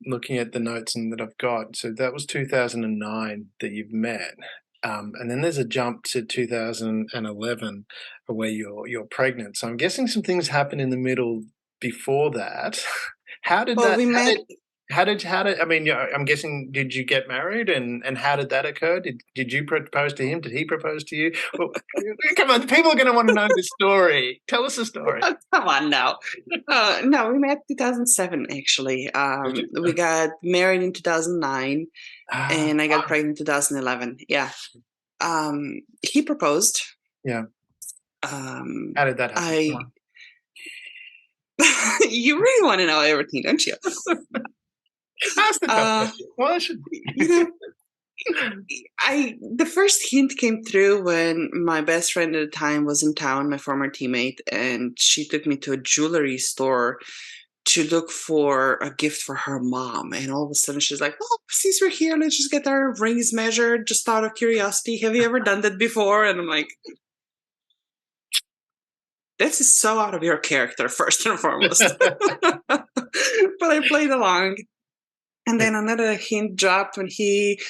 looking at the notes that I've got, so that was 2009 that you've met. And then there's a jump to 2011 where you're pregnant. So I'm guessing some things happened in the middle before that. We met. How did I mean, I'm guessing, did you get married, and how did that occur? Did you propose to him? Did he propose to you? Well, come on, people are going to want to know the story. Tell us the story. Oh, come on now. No, we met 2007 actually. We got married in 2009 and I got pregnant in 2011. Yeah. He proposed. Yeah. How did that happen? You really want to know everything, don't you? Ask the question. Why should the first hint came through when my best friend at the time was in town, my former teammate, and she took me to a jewelry store to look for a gift for her mom. And all of a sudden she's like, oh, since we're here, let's just get our rings measured just out of curiosity. Have you ever done that before? And I'm like, this is so out of your character, first and foremost. But I played along. And then another hint dropped when he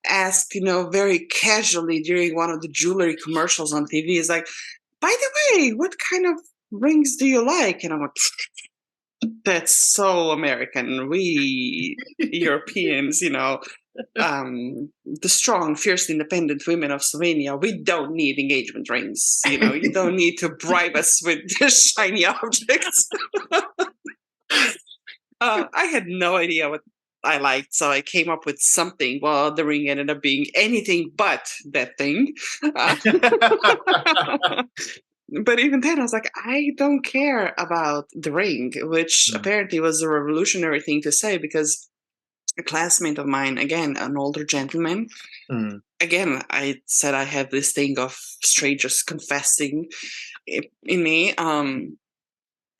asked, very casually during one of the jewelry commercials on TV, is like, by the way, what kind of rings do you like? And I'm like, that's so American. We Europeans, the strong, fierce, independent women of Slovenia, we don't need engagement rings. You don't need to bribe us with shiny objects. I had no idea what I liked, so I came up with something. Well, the ring ended up being anything but that thing. But even then, I was like, I don't care about the ring, which apparently was a revolutionary thing to say, because a classmate of mine, again, an older gentleman, again, I said I have this thing of strangers confessing in me.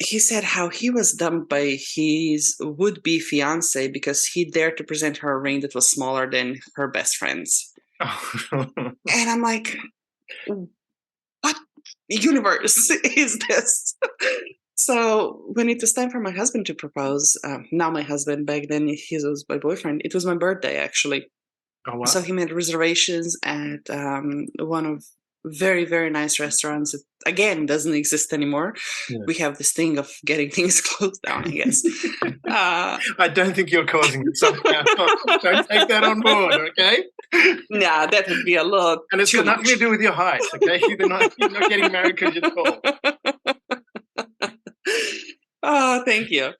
He said how he was dumped by his would-be fiance because he dared to present her a ring that was smaller than her best friend's. And I'm like, what universe is this? So when it was time for my husband to propose, now my husband, back then he was my boyfriend, it was my birthday actually. Oh, wow. So he made reservations at one of very, very nice restaurants that, again, doesn't exist anymore. Yeah. We have this thing of getting things closed down, I guess. I don't think you're causing it somehow. Don't take that on board, okay? Nah, that would be a lot. And it's got nothing to do with your height, okay? You're not getting married because you're tall. Oh, thank you.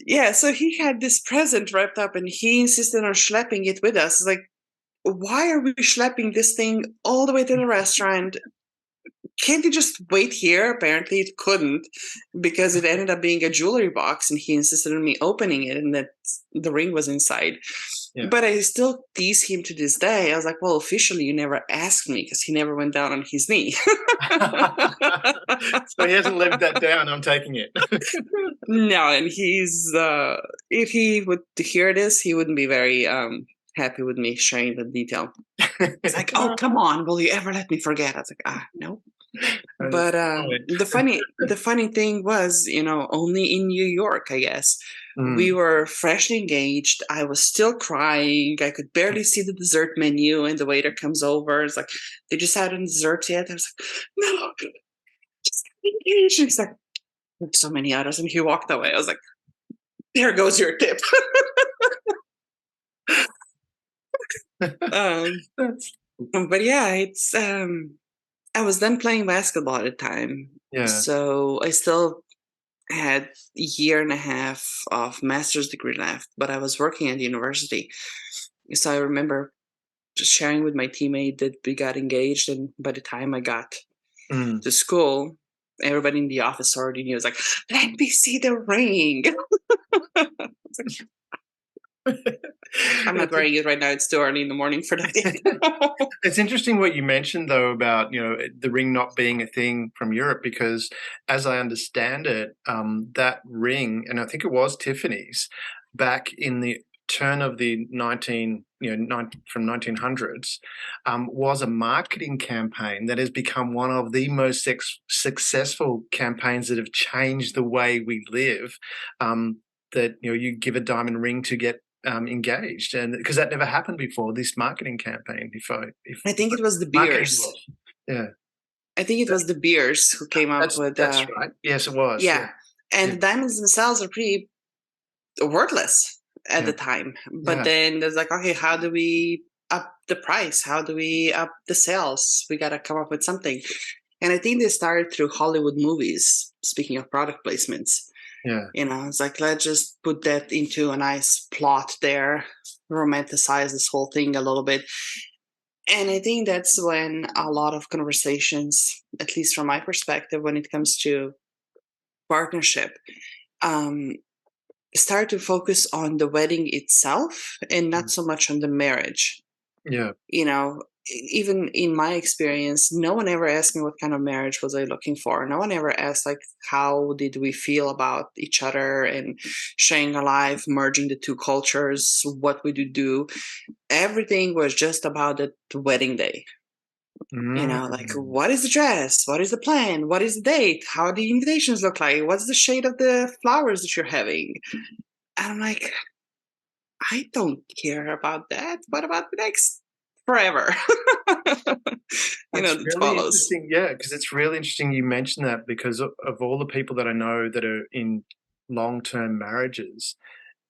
Yeah, so he had this present wrapped up and he insisted on schlepping it with us. It's like, why are we schlepping this thing all the way to the restaurant? Can't you just wait here? Apparently it couldn't, because it ended up being a jewelry box and he insisted on me opening it and that the ring was inside. Yeah. But I still tease him to this day. I was like, well, officially you never asked me, because he never went down on his knee. So he hasn't lived that down, I'm taking it. No, and he's, if he would hear this, he wouldn't be very happy with me sharing the detail. It's like, oh, come on, will you ever let me forget? I was like, no. But the funny thing was, only in New York, I guess, we were freshly engaged. I was still crying. I could barely see the dessert menu, and the waiter comes over. It's like, did you decide on dessert yet? I was like, no, just engaged. He's like, so many others, and he walked away. I was like, there goes your tip. But yeah, it's I was done playing basketball at the time. Yeah. So I still had a year and a half of master's degree left, but I was working at the university. So I remember just sharing with my teammate that we got engaged, and by the time I got to school, everybody in the office already knew. It was like, let me see the ring. I'm not wearing it right now. It's too early in the morning for that. It's interesting what you mentioned, though, about the ring not being a thing from Europe, because as I understand it, that ring, and I think it was Tiffany's, back in the turn of the from 1900s, was a marketing campaign that has become one of the most successful campaigns that have changed the way we live. That you give a diamond ring to get engaged, and because that never happened before, this marketing campaign. I think it was the Marketing beers. was, yeah, I think it was the beers who came up with that's right. Yes, it was. yeah. And the diamonds themselves are pretty worthless at the Yeah. time. But Yeah. then there's like, okay, how do we up the price? How do we up the sales? We got to come up with something. And I think they started through Hollywood movies, speaking of product placements. Yeah. It's like, let's just put that into a nice plot there, romanticize this whole thing a little bit. And I think that's when a lot of conversations, at least from my perspective, when it comes to partnership, start to focus on the wedding itself and not so much on the marriage. Yeah. Even in my experience, no one ever asked me what kind of marriage was I looking for. No one ever asked, like, how did we feel about each other and sharing a life, merging the two cultures, what would you do? Everything was just about the wedding day. Like, what is the dress? What is the plan? What is the date? How do the invitations look like? What's the shade of the flowers that you're having? And I'm like, I don't care about that. What about the next forever? That's that really follows. interesting. Yeah, because it's really interesting you mentioned that, because of all the people that I know that are in long-term marriages,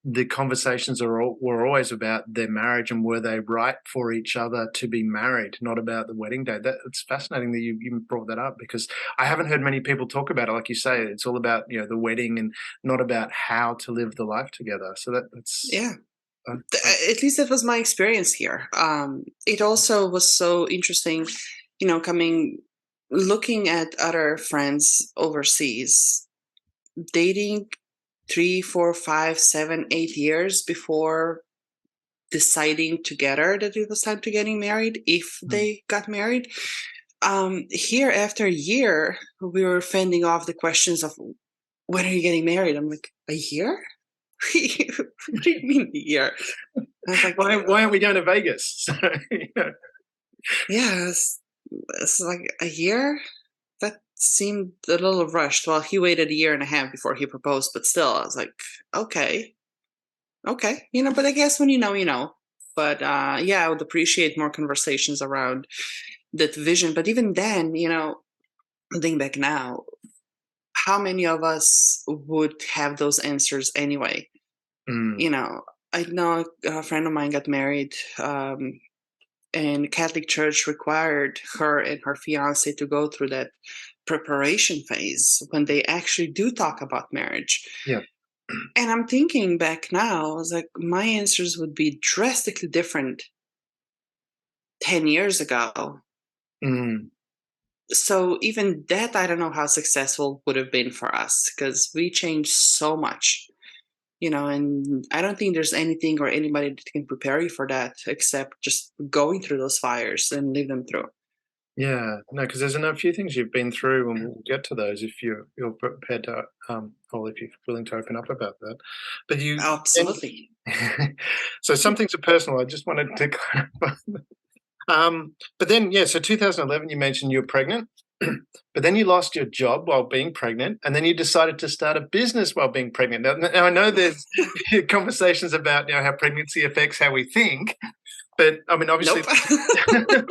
the conversations were always about their marriage and were they right for each other to be married, not about the wedding day. It's fascinating that you brought that up, because I haven't heard many people talk about it. Like you say, it's all about the wedding and not about how to live the life together. So that's yeah. At least that was my experience here. It also was so interesting, looking at other friends overseas, dating 3, 4, 5, 7, 8 years before deciding together that it was time to getting married, if they got married. Here, after a year, we were fending off the questions of, when are you getting married? I'm like, a year? What do you mean a year? I was like, why aren't we going to Vegas? Yeah, it's like a year? That seemed a little rushed. Well, he waited a year and a half before he proposed, but still, I was like, okay, but I guess when you know. But I would appreciate more conversations around that vision. But even then, think back now, how many of us would have those answers anyway? I know a friend of mine got married, and Catholic Church required her and her fiance to go through that preparation phase when they actually do talk about marriage. Yeah. And I'm thinking back now, I was like, my answers would be drastically different 10 years ago. So even that, I don't know how successful would have been for us, because we changed so much, and I don't think there's anything or anybody that can prepare you for that except just going through those fires and live them through. Yeah, no, because there's a few things you've been through, and we'll get to those if you're prepared to, or if you're willing to open up about that. But you absolutely. So some things are personal. I just wanted to clarify. But then, so 2011, you mentioned you were pregnant, but then you lost your job while being pregnant, and then you decided to start a business while being pregnant. Now I know there's conversations about how pregnancy affects how we think, But I mean, obviously, Nope.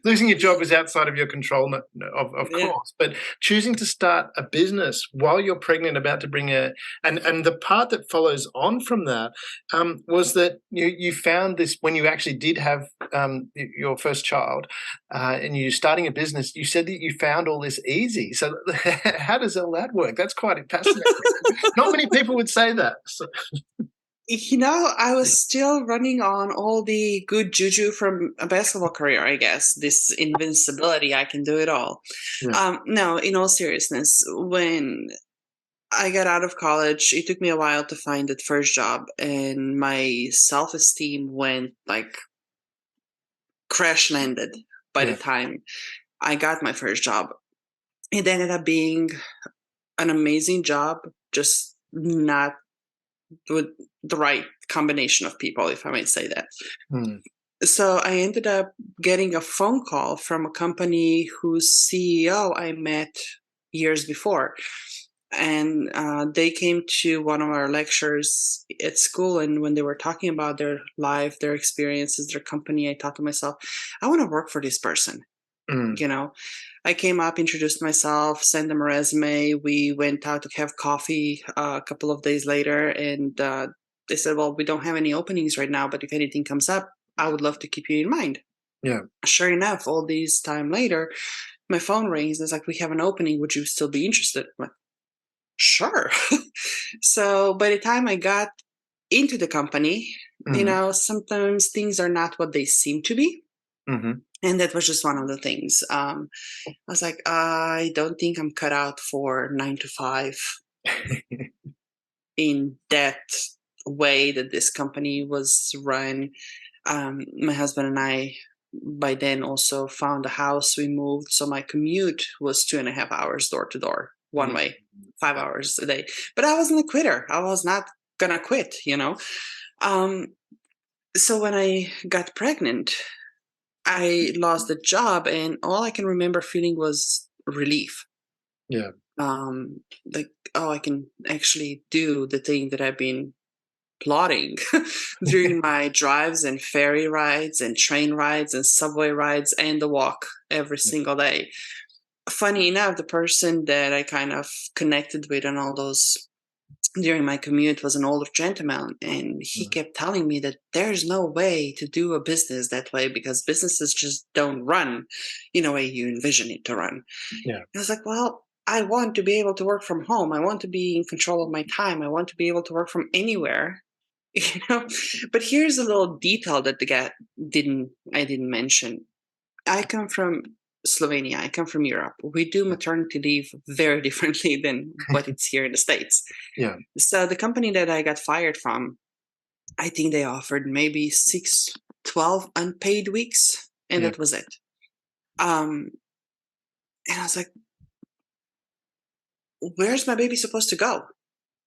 losing your job is outside of your control, of Yeah. course. But choosing to start a business while you're pregnant, about to bring and the part that follows on from that was that you found this when you actually did have your first child, and you're starting a business. You said that you found all this easy. So how does all that work? That's quite fascinating. Not many people would say that. So. I was still running on all the good juju from a basketball career, I guess. This invincibility, I can do it all. Yeah. No, in all seriousness, when I got out of college, it took me a while to find that first job, and my self-esteem went like crash landed by the time I got my first job. It ended up being an amazing job, just not with the right combination of people, if I might say that. So I ended up getting a phone call from a company whose CEO I met years before. And they came to one of our lectures at school. And when they were talking about their life, their experiences, their company, I thought to myself, I want to work for this person. I came up, introduced myself, sent them a resume. We went out to have coffee a couple of days later, and they said, well, we don't have any openings right now, but if anything comes up, I would love to keep you in mind. Yeah. Sure enough, all this time later, my phone rings. It's like, we have an opening. Would you still be interested? I'm like, sure. So by the time I got into the company, sometimes things are not what they seem to be. And that was just one of the things. I was like, I don't think I'm cut out for 9 to 5 in that way that this company was run. My husband and I, by then, also found a house. We moved. So my commute was 2.5 hours door to door, one way, 5 hours a day. But I wasn't a quitter. I was not going to quit, So when I got pregnant, I lost the job, and all I can remember feeling was relief. Yeah. Like, oh, I can actually do the thing that I've been plotting during my drives and ferry rides and train rides and subway rides and the walk every single day. Funny enough, the person that I kind of connected with on all those during my commute was an older gentleman, and he kept telling me that there's no way to do a business that way because businesses just don't run in a way you envision it to run. Yeah. I was like, well, I want to be able to work from home. I want to be in control of my time. I want to be able to work from anywhere. But here's a little detail that I didn't mention. I come from Slovenia. I come from Europe. We do maternity leave very differently than what it's here in the States. Yeah. So the company that I got fired from, I think they offered maybe 12 unpaid weeks, and that was it. And I was like, where's my baby supposed to go?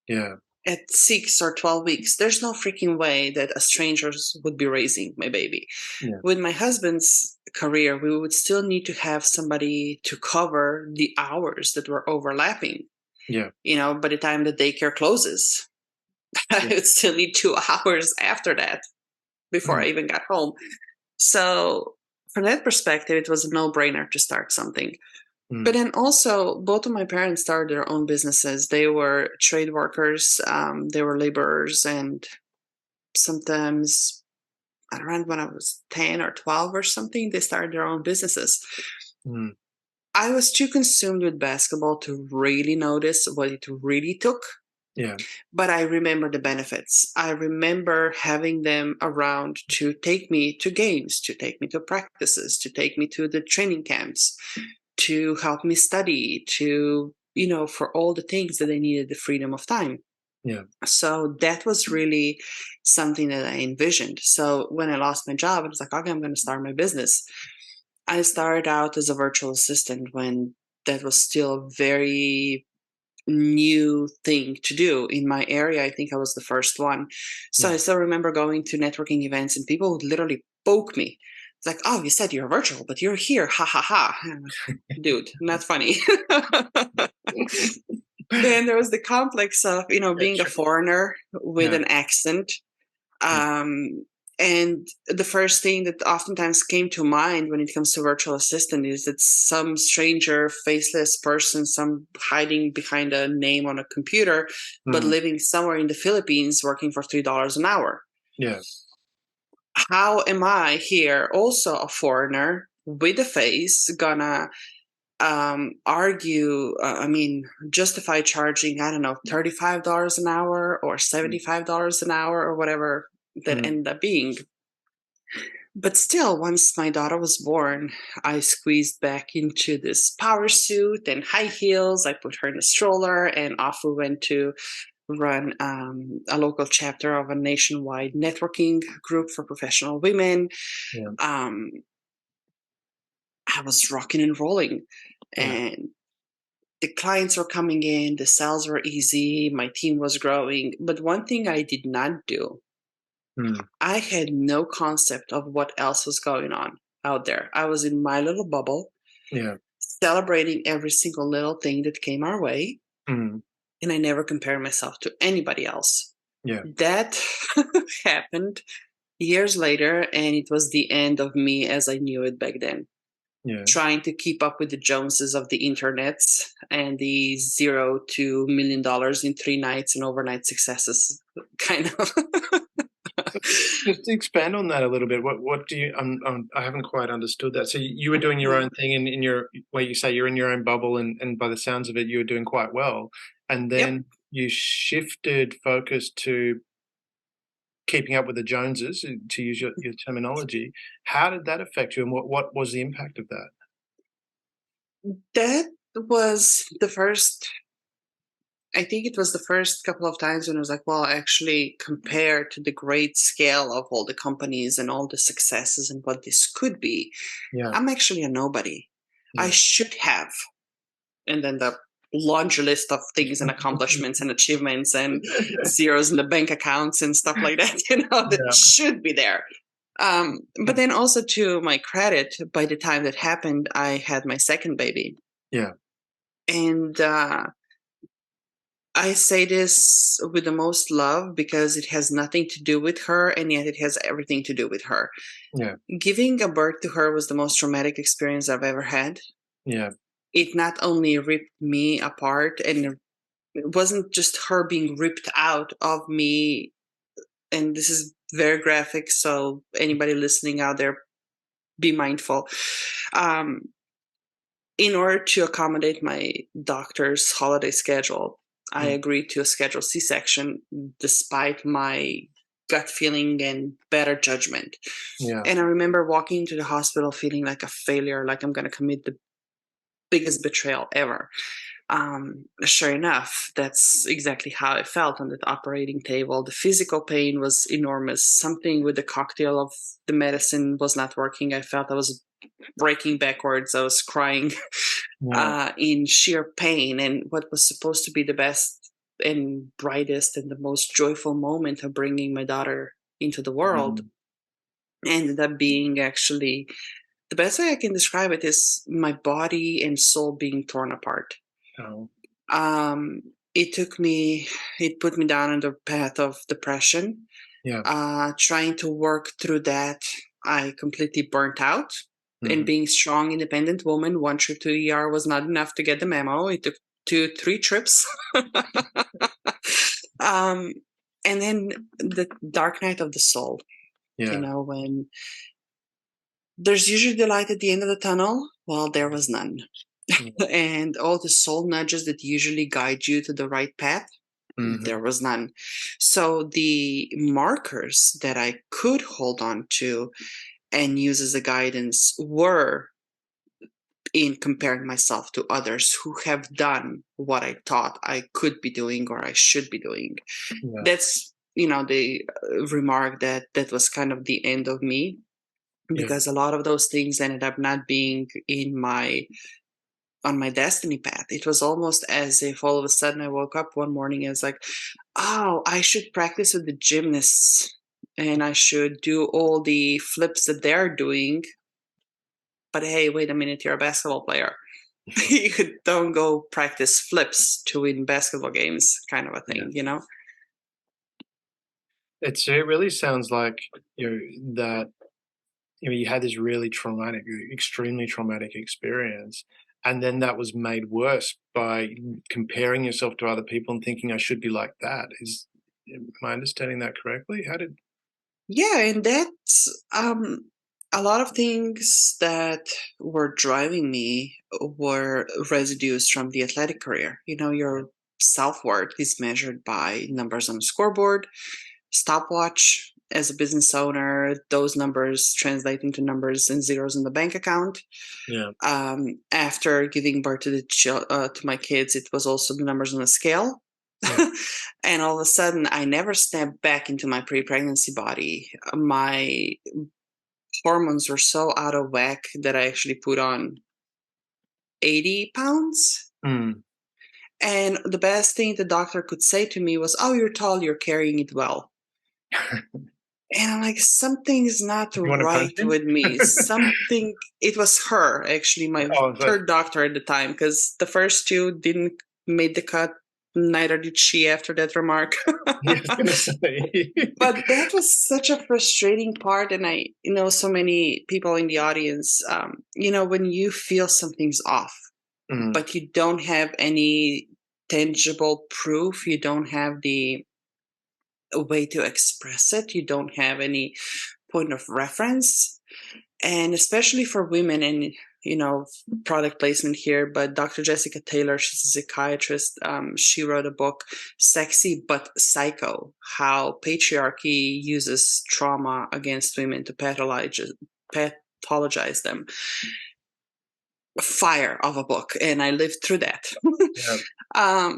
Yeah. At 6 or 12 weeks, there's no freaking way that a stranger would be raising my baby. Yeah. With my husband's career, we would still need to have somebody to cover the hours that were overlapping. Yeah. By the time the daycare closes, I would still need 2 hours after that before I even got home. So from that perspective, it was a no-brainer to start something. But then also, both of my parents started their own businesses. They were trade workers, they were laborers, and sometimes around when I was 10 or 12 or something, they started their own businesses. I was too consumed with basketball to really notice what it really took. Yeah. But I remember the benefits. I remember having them around to take me to games, to take me to practices, to take me to the training camps, to help me study, to, for all the things that I needed the freedom of time. Yeah. So that was really something that I envisioned. So when I lost my job, I was like, okay, I'm going to start my business. I started out as a virtual assistant when that was still a very new thing to do in my area. I think I was the first one. So I still remember going to networking events and people would literally poke me. It's like, oh, you said you're virtual, but you're here. Ha, ha, ha. Dude, not funny. Then there was the complex of, being a foreigner with an accent. And the first thing that oftentimes came to mind when it comes to virtual assistant is that some stranger, faceless person, some hiding behind a name on a computer, but living somewhere in the Philippines, working for $3 an hour. Yeah. How am I here, also a foreigner with a face, gonna justify charging, I don't know, $35 an hour or $75 an hour or whatever that ended up being. But still, once my daughter was born, I squeezed back into this power suit and high heels. I put her in a stroller, and off we went to run a local chapter of a nationwide networking group for professional women. Yeah. I was rocking and rolling, and the clients were coming in, the sales were easy, my team was growing. But one thing I did not do, I had no concept of what else was going on out there. I was in my little bubble, celebrating every single little thing that came our way, and I never compared myself to anybody else. That happened years later, and it was the end of me as I knew it back then. Trying to keep up with the Joneses of the internet and the $0 to $1 million in 3 nights and overnight successes, kind of. Just expand on that a little bit. What do you? I haven't quite understood that. So you were doing your own thing in your, where you say you're in your own bubble, and by the sounds of it, you were doing quite well. And then you shifted focus to keeping up with the Joneses, to use your terminology. How did that affect you, and what was the impact of that? That was the first, I think it was the first couple of times when I was like, well, actually, compared to the great scale of all the companies and all the successes and what this could be, I'm actually a nobody. I should have. And then the laundry list of things and accomplishments and achievements and zeros in the bank accounts and stuff like that, that should be there. But then also, to my credit, by the time that happened, I had my second baby. And I say this with the most love because it has nothing to do with her, and yet it has everything to do with her. Giving a birth to her was the most traumatic experience I've ever had. It not only ripped me apart, and it wasn't just her being ripped out of me, and this is very graphic, so anybody listening out there, be mindful. In order to accommodate my doctor's holiday schedule, I agreed to a scheduled C-section despite my gut feeling and better judgment. And I remember walking into the hospital feeling like a failure, like I'm going to commit the biggest betrayal ever. Sure enough, that's exactly how I felt on that operating table. The physical pain was enormous. Something with the cocktail of the medicine was not working. I felt I was breaking backwards. I was crying in sheer pain. And what was supposed to be the best and brightest and the most joyful moment of bringing my daughter into the world ended up being, actually, the best way I can describe it is my body and soul being torn apart. It put me down on the path of depression. Trying to work through that, I completely burnt out. And being strong, independent woman, 1 trip to ER was not enough to get the memo. It took 2-3 trips. And then the dark night of the soul. When there's usually the light at the end of the tunnel, well, there was none. And all the soul nudges that usually guide you to the right path, there was none. So the markers that I could hold on to and use as a guidance were in comparing myself to others who have done what I thought I could be doing or I should be doing. That's, the remark that was kind of the end of me, because a lot of those things ended up not being on my destiny path. It was almost as if all of a sudden I woke up one morning and was like, oh, I should practice with the gymnasts and I should do all the flips that they're doing. But hey, wait a minute, you're a basketball player. You don't go practice flips to win basketball games, kind of a thing, It really sounds like that you had this really traumatic, extremely traumatic experience, and then that was made worse by comparing yourself to other people and thinking I should be like that. Am I understanding that correctly? How did? Yeah, and that's a lot of things that were driving me were residues from the athletic career. Your self-worth is measured by numbers on a scoreboard, stopwatch. As a business owner, those numbers translate into numbers and zeros in the bank account. Yeah. After giving birth to to my kids, it was also the numbers on the scale. Yeah. And all of a sudden, I never stepped back into my pre-pregnancy body. My hormones were so out of whack that I actually put on 80 pounds. Mm. And the best thing the doctor could say to me was, "Oh, you're tall, you're carrying it well." And I'm like, something's not You want to punch right him? with me. It was her, actually, my Oh, so, third doctor at the time, because the first two didn't make the cut. Neither did she after that remark. yeah, I was gonna say. But that was such a frustrating part. And I know so many people in the audience, when you feel something's off, Mm. but you don't have any tangible proof, you don't have a way to express it, you don't have any point of reference. And especially for women, and product placement here, but Dr. Jessica Taylor, she's a psychiatrist. She wrote a book, Sexy But Psycho: How Patriarchy Uses Trauma Against Women to pathologize them. Fire of a book, and I lived through that. Yeah.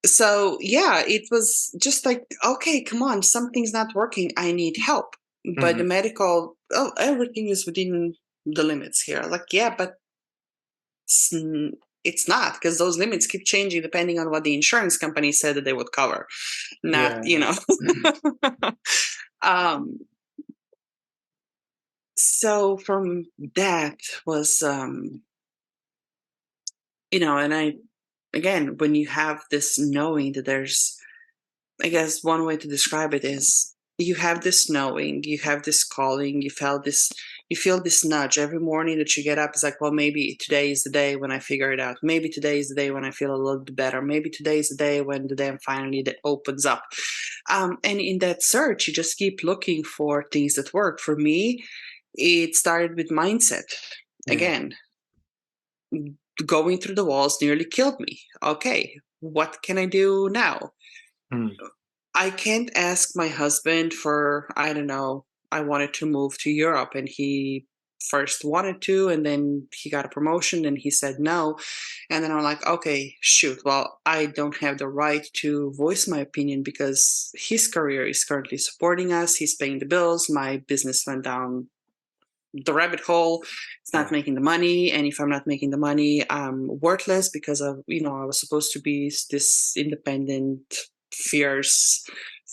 So yeah, it was just like, okay, come on, something's not working, I need help. But the medical, everything is within the limits here. Like, yeah, but it's not, because those limits keep changing depending on what the insurance company said that they would cover. Not, Yeah. So from that was, and again, when you have this knowing that there's, I guess one way to describe it is, you have this knowing, you have this calling, you feel this nudge every morning that you get up. It's like, well, maybe today is the day when I figure it out. Maybe today is the day when I feel a little bit better. Maybe today is the day when the dam finally opens up. And in that search, you just keep looking for things that work. For me, it started with mindset. Yeah. Again, going through the walls nearly killed me. Okay, what can I do now? I can't ask my husband for, I don't know, I wanted to move to Europe, and he first wanted to, and then he got a promotion and he said no. And then I'm like, okay, shoot, well, I don't have the right to voice my opinion because his career is currently supporting us. He's paying the bills. My business went down the rabbit hole. It's not making the money, and if I'm not making the money, I'm worthless, because of I was supposed to be this independent, fierce,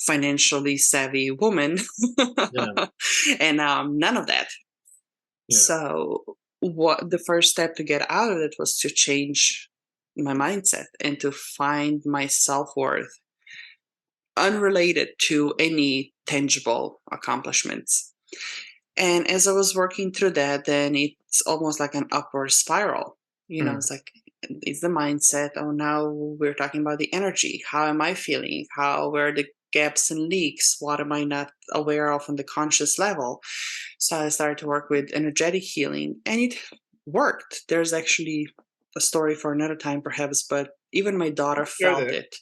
financially savvy woman. And none of that. So what the first step to get out of it was to change my mindset and to find my self-worth unrelated to any tangible accomplishments. And as I was working through that, then it's almost like an upward spiral. It's like, it's the mindset. Oh, now we're talking about the energy. How am I feeling? Where are the gaps and leaks? What am I not aware of on the conscious level? So I started to work with energetic healing, and it worked. There's actually a story for another time, perhaps, but even my daughter felt it.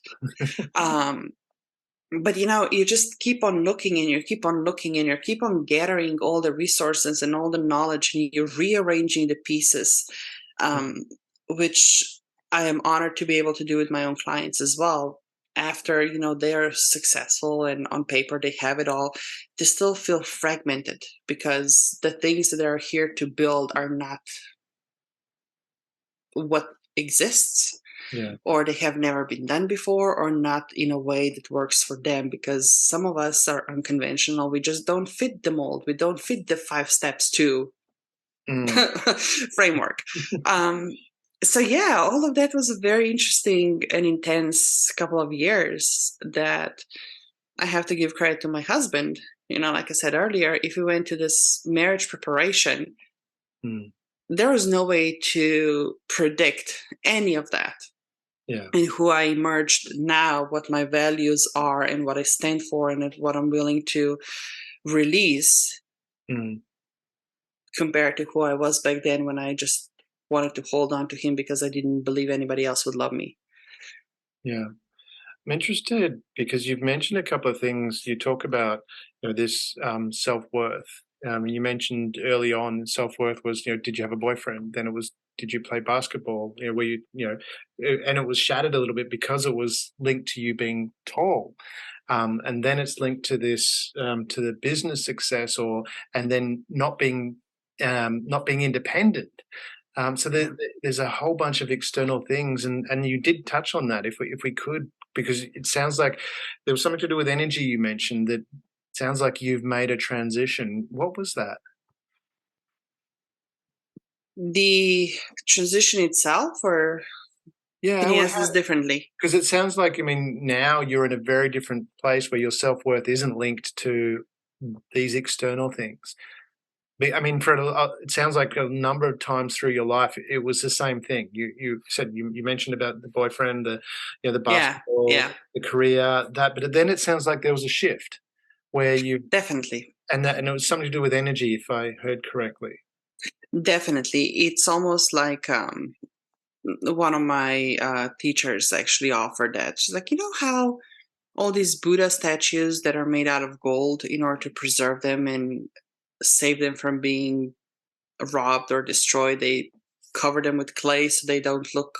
But you just keep on looking, and you keep on looking, and you keep on gathering all the resources and all the knowledge, and you're rearranging the pieces, which I am honored to be able to do with my own clients as well. After they are successful and on paper they have it all, they still feel fragmented because the things that they're here to build are not what exists. Or they have never been done before, or not in a way that works for them, because some of us are unconventional. We just don't fit the mold. We don't fit the 5 steps to framework. So yeah, all of that was a very interesting and intense couple of years that I have to give credit to my husband. Like I said earlier, if we went to this marriage preparation, there was no way to predict any of that. Yeah. And who I emerged now, what my values are and what I stand for and what I'm willing to release compared to who I was back then when I just wanted to hold on to him because I didn't believe anybody else would love me. Yeah. I'm interested because you've mentioned a couple of things. You talk about this self-worth. You mentioned early on self-worth was, did you have a boyfriend? Then it was, did you play basketball? Where and it was shattered a little bit because it was linked to you being tall. And then it's linked to this, to the business success and then not being independent. So there's a whole bunch of external things, and you did touch on that if we could, because it sounds like there was something to do with energy you mentioned that sounds like you've made a transition. What was that? The transition itself, or can you ask this differently? Because it sounds like, now you're in a very different place where your self-worth isn't linked to these external things. It sounds like a number of times through your life, it was the same thing. You said you mentioned about the boyfriend, the basketball, the career, but then it sounds like there was a shift where you definitely, and it was something to do with energy, if I heard correctly. Definitely, it's almost like one of my teachers actually offered that. She's like, how all these Buddha statues that are made out of gold, in order to preserve them and save them from being robbed or destroyed, they cover them with clay so they don't look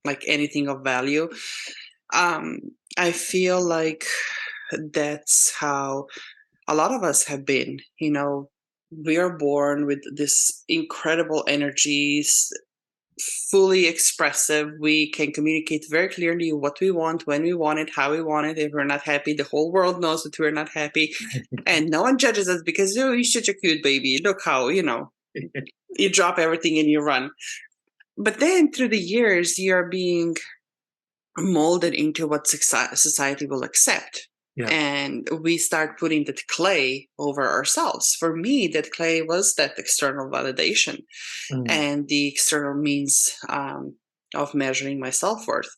like anything of value. I feel like that's how a lot of us have been. We are born with this incredible energies, fully expressive. We can communicate very clearly what we want, when we want it, how we want it. If we're not happy, the whole world knows that we're not happy. And no one judges us because, you're such a cute baby. Look how, you drop everything and you run. But then through the years, you're being molded into what society will accept. Yeah. And we start putting that clay over ourselves. For me, that clay was that external validation and the external means of measuring my self-worth.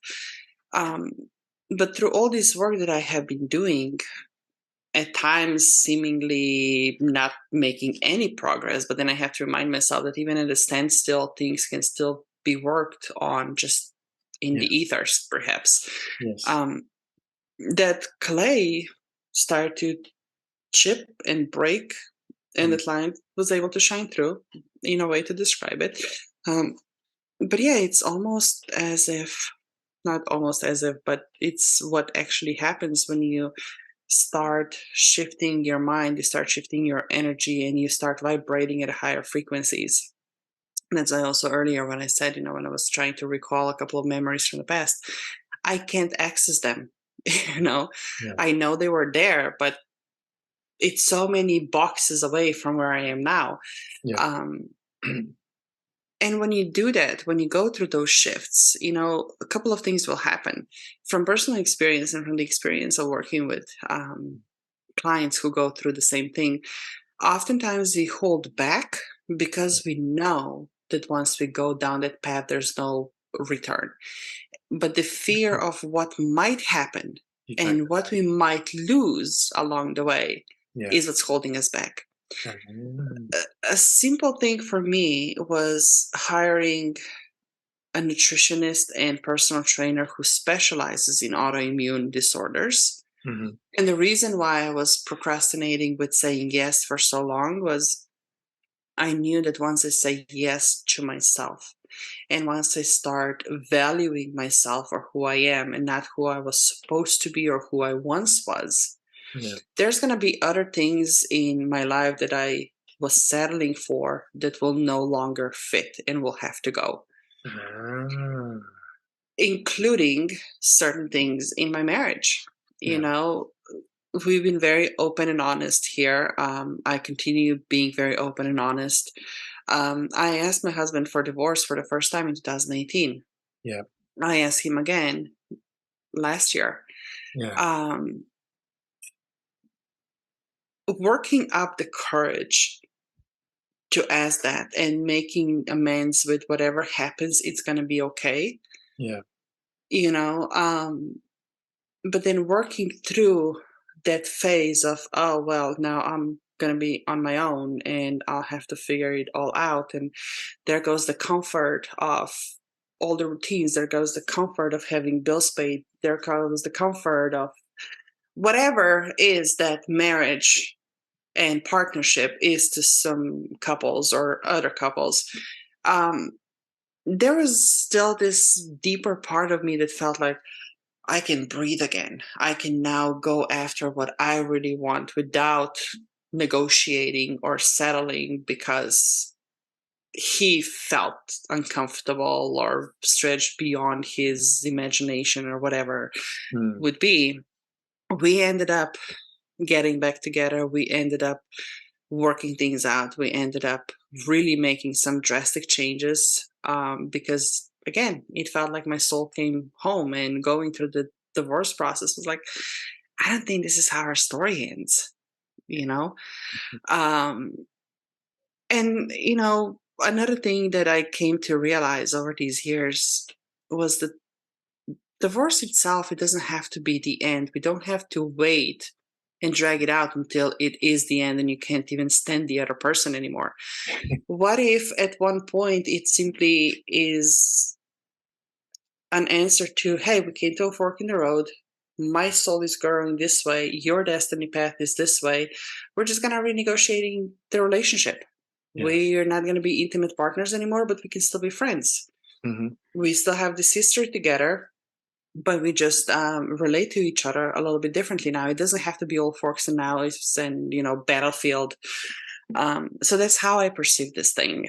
But through all this work that I have been doing, at times seemingly not making any progress, but then I have to remind myself that even at a standstill, things can still be worked on, just in the ethers, perhaps. Yes. That clay started to chip and break, and the light was able to shine through, in a way to describe it. But yeah, it's almost as if, not almost as if, but it's what actually happens when you start shifting your mind, you start shifting your energy, and you start vibrating at higher frequencies. And as I also earlier, when I said, when I was trying to recall a couple of memories from the past, I can't access them. I know they were there, but it's so many boxes away from where I am now. And when you do that, when you go through those shifts, a couple of things will happen. From personal experience and from the experience of working with clients who go through the same thing, oftentimes we hold back because we know that once we go down that path, there's no return. But the fear of what might happen and what we might lose along the way is what's holding us back. A simple thing for me was hiring a nutritionist and personal trainer who specializes in autoimmune disorders. And the reason why I was procrastinating with saying yes for so long was I knew that once I say yes to myself, and once I start valuing myself for who I am and not who I was supposed to be or who I once was, there's going to be other things in my life that I was settling for that will no longer fit and will have to go. Including certain things in my marriage. We've been very open and honest here. I continue being very open and honest. I asked my husband for divorce for the first time in 2018. I asked him again last year. working up the courage to ask that and making amends with whatever happens, it's going to be okay. Yeah. You know, but then working through that phase of, oh, well, now I'm going to be on my own and I'll have to figure it all out. And there goes the comfort of all the routines. There goes the comfort of having bills paid. There goes the comfort of whatever is that marriage and partnership is to some couples or other couples. There was still this deeper part of me that felt like I can breathe again. I can now go after what I really want without negotiating or settling because he felt uncomfortable or stretched beyond his imagination or whatever would be. We ended up getting back together. We ended up working things out. We ended up really making some drastic changes because, again, it felt like my soul came home, and going through the divorce process was like, I don't think this is how our story ends, you know? And, you know, another thing that I came to realize over these years was that divorce itself, it doesn't have to be the end. We don't have to wait and drag it out until it is the end and you can't even stand the other person anymore. What if at one point it simply is an answer to, hey, we came to a fork in the road. My soul is going this way. Your destiny path is this way. We're just going to renegotiating the relationship. Yeah. We're not going to be intimate partners anymore, but we can still be friends. We still have this history together, but we just relate to each other a little bit differently now. It doesn't have to be all forks and knives and, you know, battlefield. So that's how I perceive this thing.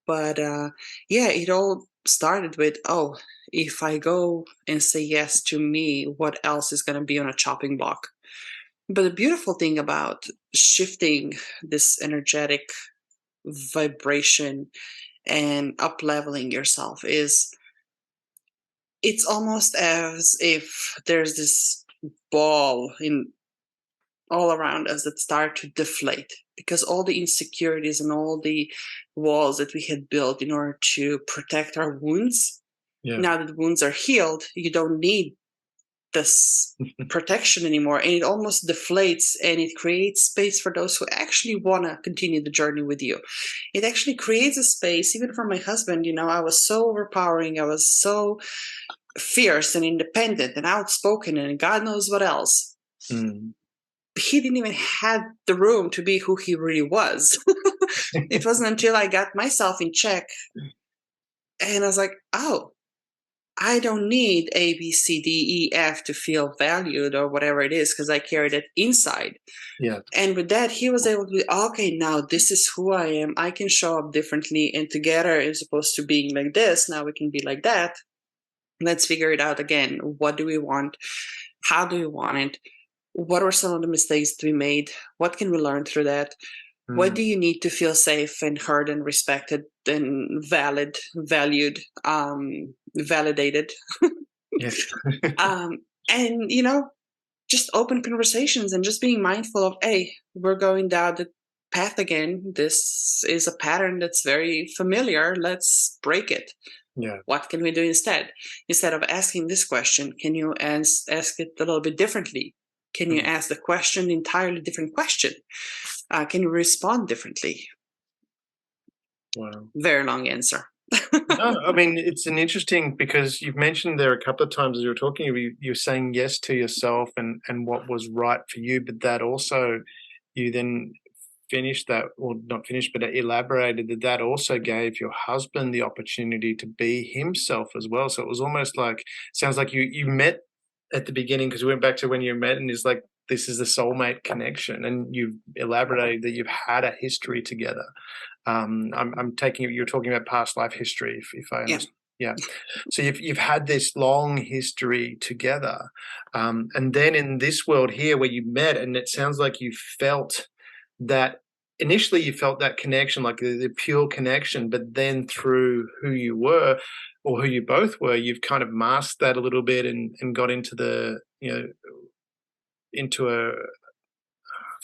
But yeah, it all started with, oh, if I go and say yes to me, what else is going to be on a chopping block? But the beautiful thing about shifting this energetic vibration and up-leveling yourself is it's almost as if there's this ball in all around us that start to deflate, because all the insecurities and all the walls that we had built in order to protect our wounds, now that the wounds are healed, you don't need this protection anymore, and it almost deflates, and it creates space for those who actually want to continue the journey with you. It actually creates a space, even for my husband. You know, I was so overpowering, I was so fierce and independent and outspoken and God knows what else. He didn't even have the room to be who he really was. It wasn't until I got myself in check and I was like, oh, I don't need A, B, C, D, E, F to feel valued or whatever it is, because I carried it inside. Yeah. And with that, he was able to be, okay, now this is who I am. I can show up differently, and together, as opposed to being like this, now we can be like that. Let's figure it out again. What do we want? How do we want it? What were some of the mistakes that we made? What can we learn through that? What do you need to feel safe and heard and respected and valued, validated? Yes. And, you know, just open conversations and just being mindful of, hey, we're going down the path again. This is a pattern that's very familiar. Let's break it. Yeah. What can we do instead? Instead of asking this question, can you ask it a little bit differently? Can you ask the question entirely different question? Can you respond differently? Wow. Very long answer. No, I mean, it's an interesting, because you've mentioned there a couple of times as you were talking, you're saying yes to yourself and what was right for you, but that also, you then finished that, or not finished, but elaborated that also gave your husband the opportunity to be himself as well. So it was almost like, sounds like you met at the beginning, because we went back to when you met, and it's like, this is the soulmate connection, and you've elaborated that you've had a history together. I'm taking it you're talking about past life history, if I understand. Yeah. So you've had this long history together, and then in this world here where you met, and it sounds like you felt that initially, you felt that connection, like the pure connection, but then through who you were, or who you both were, you've kind of masked that a little bit and got into the, you know, into a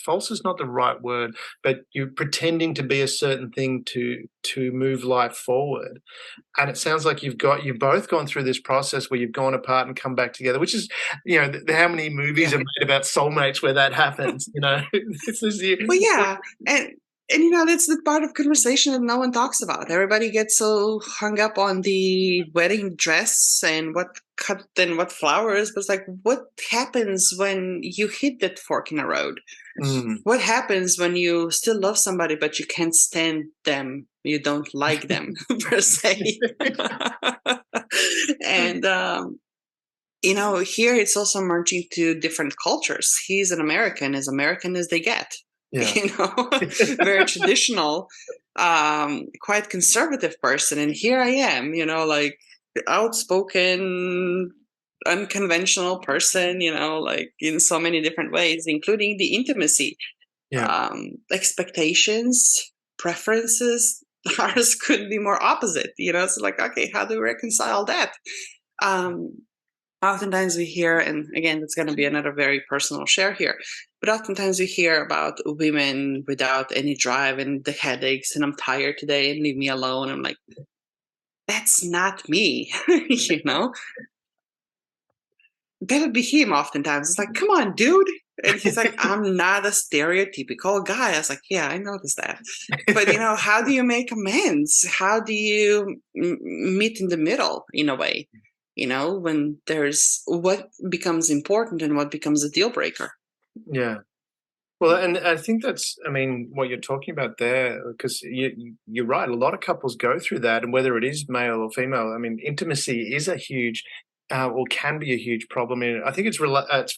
false is not the right word, but you're pretending to be a certain thing to move life forward. And it sounds like you've both gone through this process where you've gone apart and come back together, which is, how many movies are made about soulmates where that happens, this is you. Well, yeah. And that's the part of conversation that no one talks about. Everybody gets so hung up on the wedding dress and what cut and what flowers, but it's like, what happens when you hit that fork in the road? What happens when you still love somebody, but you can't stand them? You don't like them, per se. And, here it's also merging to different cultures. He's an American, as American as they get. Yeah. Very traditional, quite conservative person. And here I am, like outspoken, unconventional person, like in so many different ways, including the intimacy, expectations, preferences. Ours could be more opposite, so like, okay, how do we reconcile that? Oftentimes we hear, and again, it's going to be another very personal share here, but oftentimes we hear about women without any drive and the headaches, and I'm tired today and leave me alone. I'm like, that's not me, That would be him oftentimes. It's like, come on, dude. And he's like, I'm not a stereotypical guy. I was like, yeah, I noticed that. But, how do you make amends? How do you meet in the middle in a way? When there's what becomes important and what becomes a deal breaker. Yeah. Well, and I think that's, what you're talking about there, because you're right. A lot of couples go through that, and whether it is male or female, intimacy is a huge, or can be a huge problem. I think it's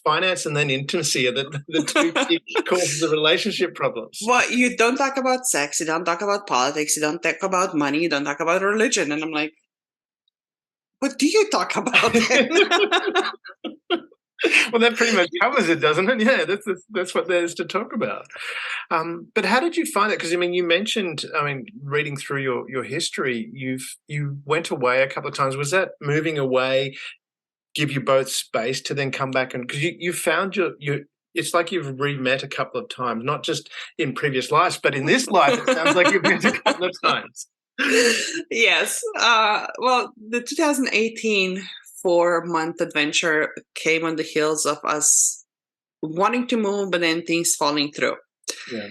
finance and then intimacy are the two key causes of relationship problems. Well, you don't talk about sex, you don't talk about politics, you don't talk about money, you don't talk about religion. And I'm like, what do you talk about then? Well, that pretty much covers it, doesn't it? Yeah, that's what there is to talk about. But how did you find it? Because you mentioned, reading through your history, you went away a couple of times. Was that moving away give you both space to then come back? And because you found your it's like you've re-met a couple of times, not just in previous lives, but in this life, it sounds like you've met a couple of times. Yes. Well, the 2018 4-month adventure came on the heels of us wanting to move, but then things falling through. Yeah.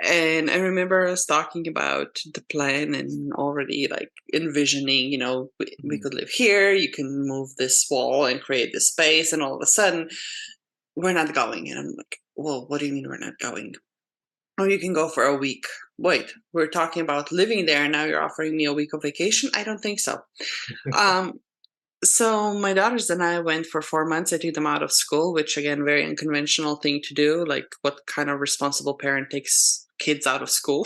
And I remember us talking about the plan and already like envisioning, we could live here, you can move this wall and create this space, and all of a sudden we're not going. And I'm like, well, what do you mean we're not going? Oh, you can go for a week. Wait, we're talking about living there, and now you're offering me a week of vacation? I don't think so. So my daughters and I went for 4 months. I took them out of school, which again, very unconventional thing to do. Like, what kind of responsible parent takes kids out of school?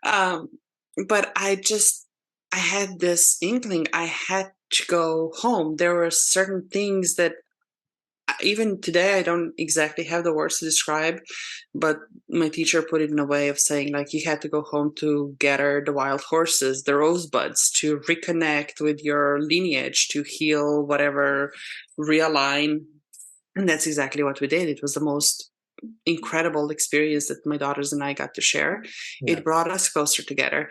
But I had this inkling. I had to go home. There were certain things that even today I don't exactly have the words to describe, but my teacher put it in a way of saying, like, you had to go home to gather the wild horses, the rosebuds, to reconnect with your lineage, to heal whatever, realign. And that's exactly what we did. It was the most incredible experience that my daughters and I got to share. Yeah. It brought us closer together.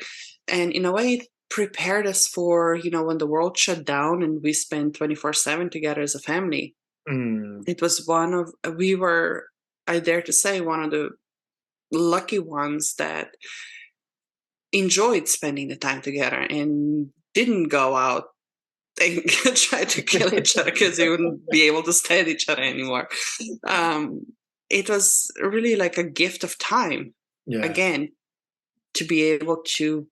And in a way, it prepared us for, when the world shut down and we spent 24/7 together as a family. It was I dare to say, one of the lucky ones that enjoyed spending the time together and didn't go out and try to kill each other because they wouldn't be able to stand each other anymore. It was really like a gift of time, again, to be able to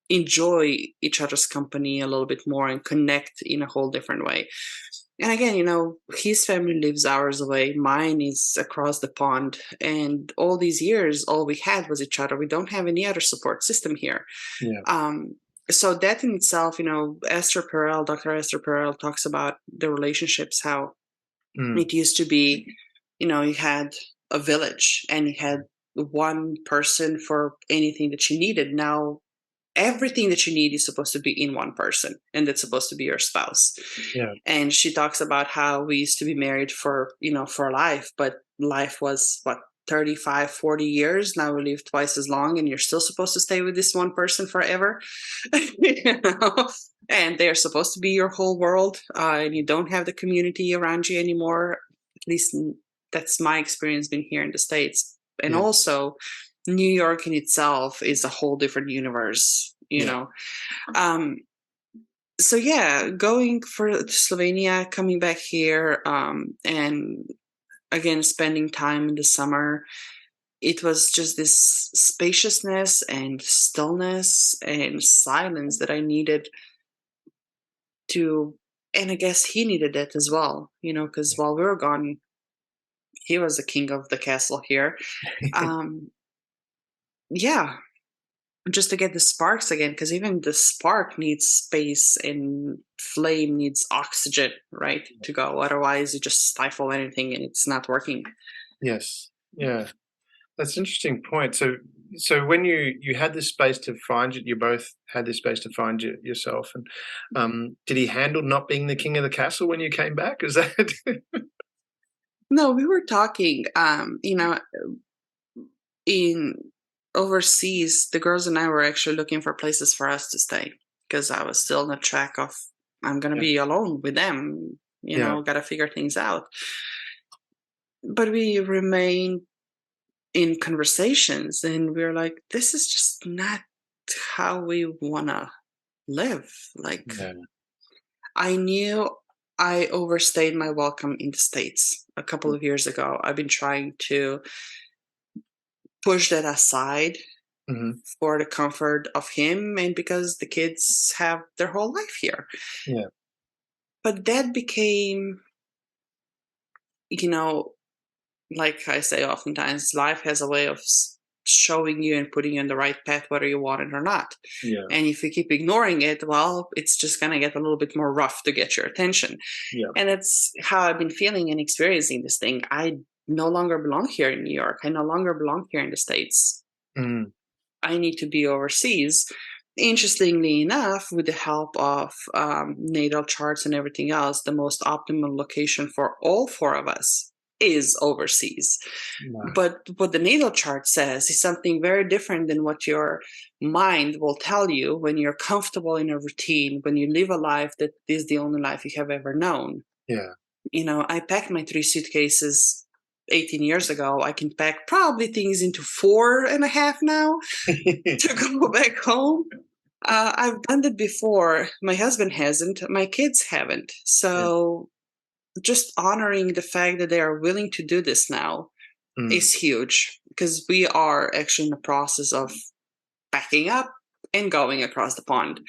enjoy each other's company a little bit more and connect in a whole different way. And again, his family lives hours away. Mine is across the pond. And all these years, all we had was each other. We don't have any other support system here. Yeah. So that in itself, Dr. Esther Perel talks about the relationships, how it used to be, you had a village and you had one person for anything that you needed. Now everything that you need is supposed to be in one person, and that's supposed to be your spouse. Yeah. And she talks about how we used to be married for, for life, but life was what, 35, 40 years. Now we live twice as long, and you're still supposed to stay with this one person forever. And they're supposed to be your whole world, and you don't have the community around you anymore. At least that's my experience being here in the States. And also, New York in itself is a whole different universe, know. So yeah, going to Slovenia, coming back here, and again spending time in the summer, it was just this spaciousness and stillness and silence that I needed to, and I guess he needed it as well, because while we were gone, he was the king of the castle here. Yeah, just to get the sparks again, because even the spark needs space and flame needs oxygen, right, to go. Otherwise, you just stifle anything and it's not working. Yes. Yeah. That's an interesting point. So when you had this space to find it, you both had this space to find yourself. And did he handle not being the king of the castle when you came back? Is that? No, we were talking, in overseas, the girls and I were actually looking for places for us to stay, because I was still on the track of, I'm going to be alone with them, got to figure things out. But we remained in conversations, and we were like, this is just not how we want to live. Like, I knew I overstayed my welcome in the States a couple of years ago. I've been trying to push that aside for the comfort of him, and because the kids have their whole life here. Yeah. But that became, like I say oftentimes, life has a way of showing you and putting you on the right path, whether you want it or not. Yeah. And if you keep ignoring it, well, it's just going to get a little bit more rough to get your attention. Yeah. And that's how I've been feeling and experiencing this thing. I no longer belong here in New York. I no longer belong here in the States. I need to be overseas. Interestingly enough, with the help of natal charts and everything else, the most optimal location for all four of us is overseas. Wow. But what the natal chart says is something very different than what your mind will tell you when you're comfortable in a routine, when you live a life that is the only life you have ever known. Yeah. I packed my 3 suitcases 18 years ago. I can pack probably things into 4.5 now to go back home. I've done that before. My husband hasn't. My kids haven't. So just honoring the fact that they are willing to do this now is huge, because we are actually in the process of packing up and going across the pond.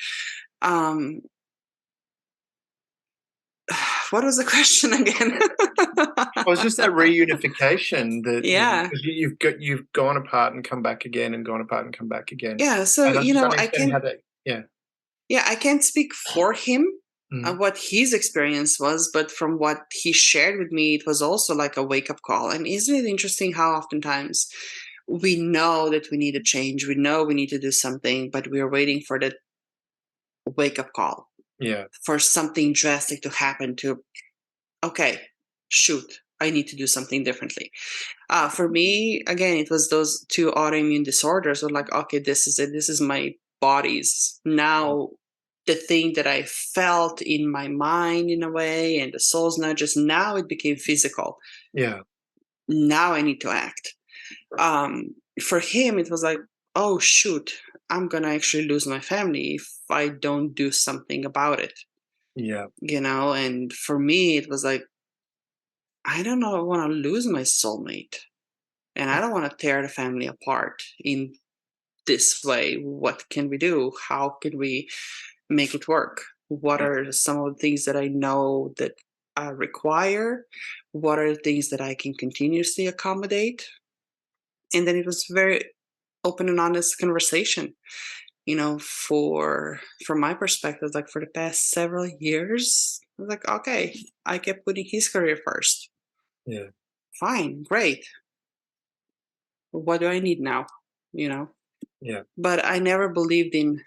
What was the question again? Well, it's just that reunification. Yeah. You've gone apart and come back again, and gone apart and come back again. Yeah. So I can. Yeah, I can't speak for him. What his experience was, but from what he shared with me, it was also like a wake-up call. And isn't it interesting how oftentimes we know that we need a change, we know we need to do something, but we are waiting for that wake-up call, for something drastic to happen to, okay, shoot, I need to do something differently. For me, again, it was those 2 autoimmune disorders. Were like, okay, this is it, this is my body's now. The thing that I felt in my mind in a way, and the soul's nudges, now it became physical. Yeah. Now I need to act. For him, it was like, oh, shoot, I'm going to actually lose my family if I don't do something about it. Yeah. And for me, it was like, I don't know, I want to lose my soulmate. And I don't want to tear the family apart in this way. What can we do? How can we make it work? What are some of the things that I know that I require? What are the things that I can continuously accommodate? And then it was very open and honest conversation. From my perspective, like for the past several years, I was like, okay, I kept putting his career first. Yeah. Fine, great. What do I need now? Yeah. But I never believed in,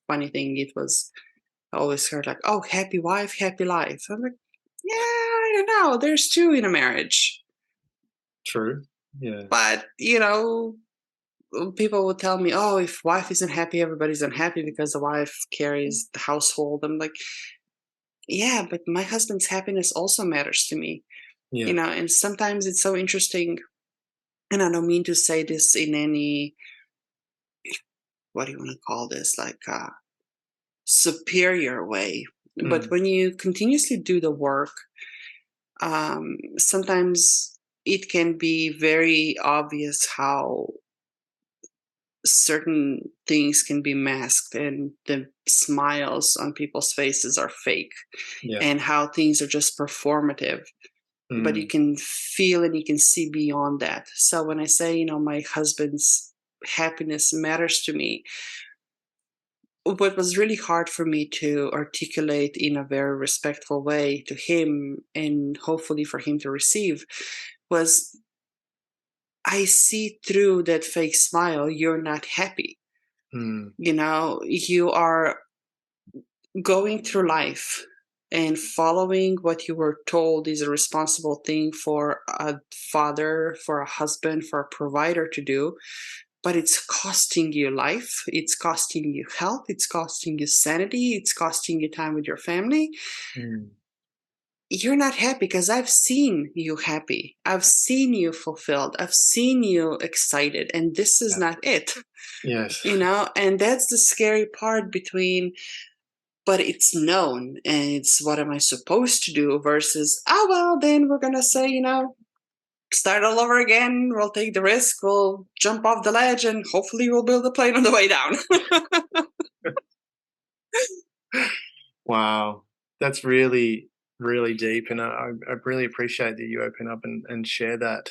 funny thing, it was, I always heard like, oh, happy wife, happy life. I'm like, yeah, I don't know. There's two in a marriage. True. Yeah. But, people would tell me, oh, if wife isn't happy, everybody's unhappy because the wife carries the household. I'm like, yeah, but my husband's happiness also matters to me, Yeah. and sometimes it's so interesting. And I don't mean to say this in any, what do you want to call this, like superior way. But Mm. when you continuously do the work, sometimes it can be very obvious how certain things can be masked and the smiles on people's faces are fake, Yeah. and how things are just performative. But you Mm. can feel and you can see beyond that. So when I say, my husband's happiness matters to me, what was really hard for me to articulate in a very respectful way to him, and hopefully for him to receive, was I see through that fake smile, you're not happy. Mm. You are going through life and following what you were told is a responsible thing for a father, for a husband, for a provider to do. But it's costing you life, it's costing you health, it's costing you sanity, it's costing you time with your family. Mm. You're not happy because I've seen you happy. I've seen you fulfilled. I've seen you excited. And this is Yeah. not it, Yes. And that's the scary part between, but it's known and it's what am I supposed to do versus, oh, well, then we're going to say, start all over again. We'll take the risk. We'll jump off the ledge and hopefully we'll build a plane on the way down. Wow. That's really, really deep. And I really appreciate that you open up and share that,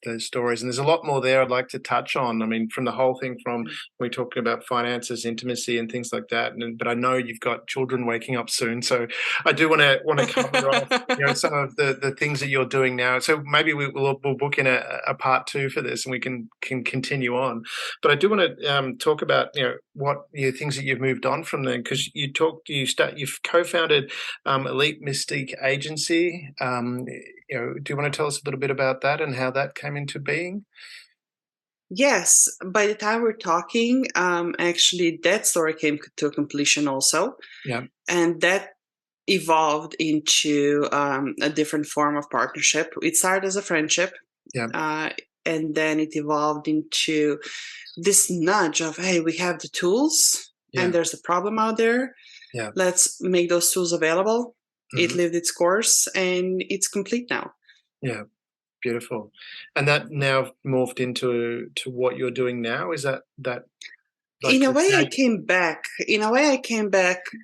those stories. And there's a lot more there I'd like to touch on. I mean, from the whole thing from we talking about finances, intimacy and things like that. But I know you've got children waking up soon. So I do want to cover off, some of the things that you're doing now. So maybe we'll book in a part 2 for this and we can continue on. But I do want to talk about, what things that you've moved on from then, because you've co-founded Elite Mystique Agency. Do you want to tell us a little bit about that and how that came into being? Yes, by the time we're talking, actually that story came to a completion also. Yeah. And that evolved into a different form of partnership. It started as a friendship. Yeah. And then it evolved into this nudge of, hey, we have the tools Yeah. and there's a problem out there. Yeah. Let's make those tools available. It Mhm. lived its course and it's complete now. Yeah. Beautiful. And that now morphed into what you're doing now? Is that like In a way, I now? came back.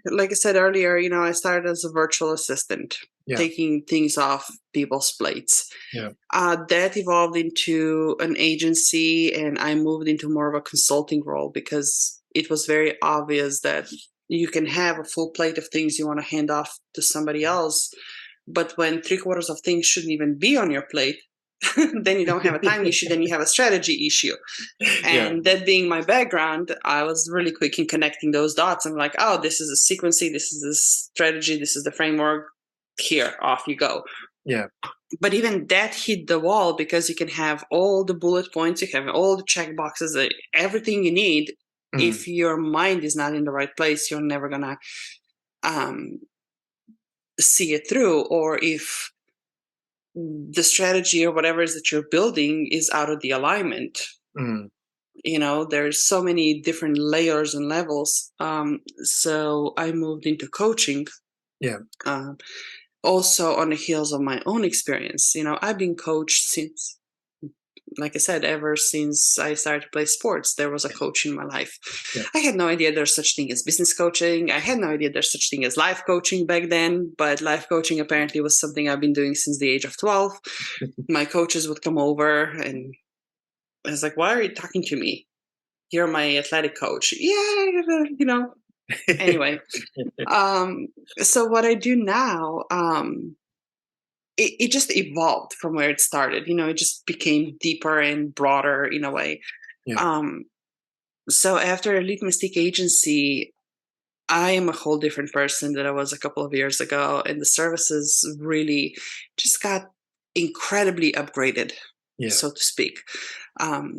Like I said earlier, I started as a virtual assistant, Yeah. taking things off people's plates. Yeah. That evolved into an agency, and I moved into more of a consulting role because it was very obvious that you can have a full plate of things you want to hand off to somebody else. But when 3/4 of things shouldn't even be on your plate, then you don't have a time issue, then you have a strategy issue. Yeah. And that being my background, I was really quick in connecting those dots. I'm like, oh, this is a sequencing, this is the strategy, this is the framework. Here, off you go. Yeah. But even that hit the wall because you can have all the bullet points, you have all the check boxes, everything you need. Mm. If your mind is not in the right place, you're never gonna see it through. Or if the strategy or whatever it is that you're building is out of the alignment. Mm. There's so many different layers and levels. So I moved into coaching. Yeah. Also on the heels of my own experience. I've been coached since, like I said, ever since I started to play sports, there was a coach in my life. Yeah. I had no idea there's such thing as business coaching. I had no idea there's such thing as life coaching back then, but life coaching apparently was something I've been doing since the age of 12. My coaches would come over and I was like, why are you talking to me? You're my athletic coach. Yeah, Anyway, so what I do now, it just evolved from where it started. It just became deeper and broader in a way. Yeah. So after Elite Mystique Agency, I am a whole different person than I was a couple of years ago, and the services really just got incredibly upgraded, Yeah. so to speak.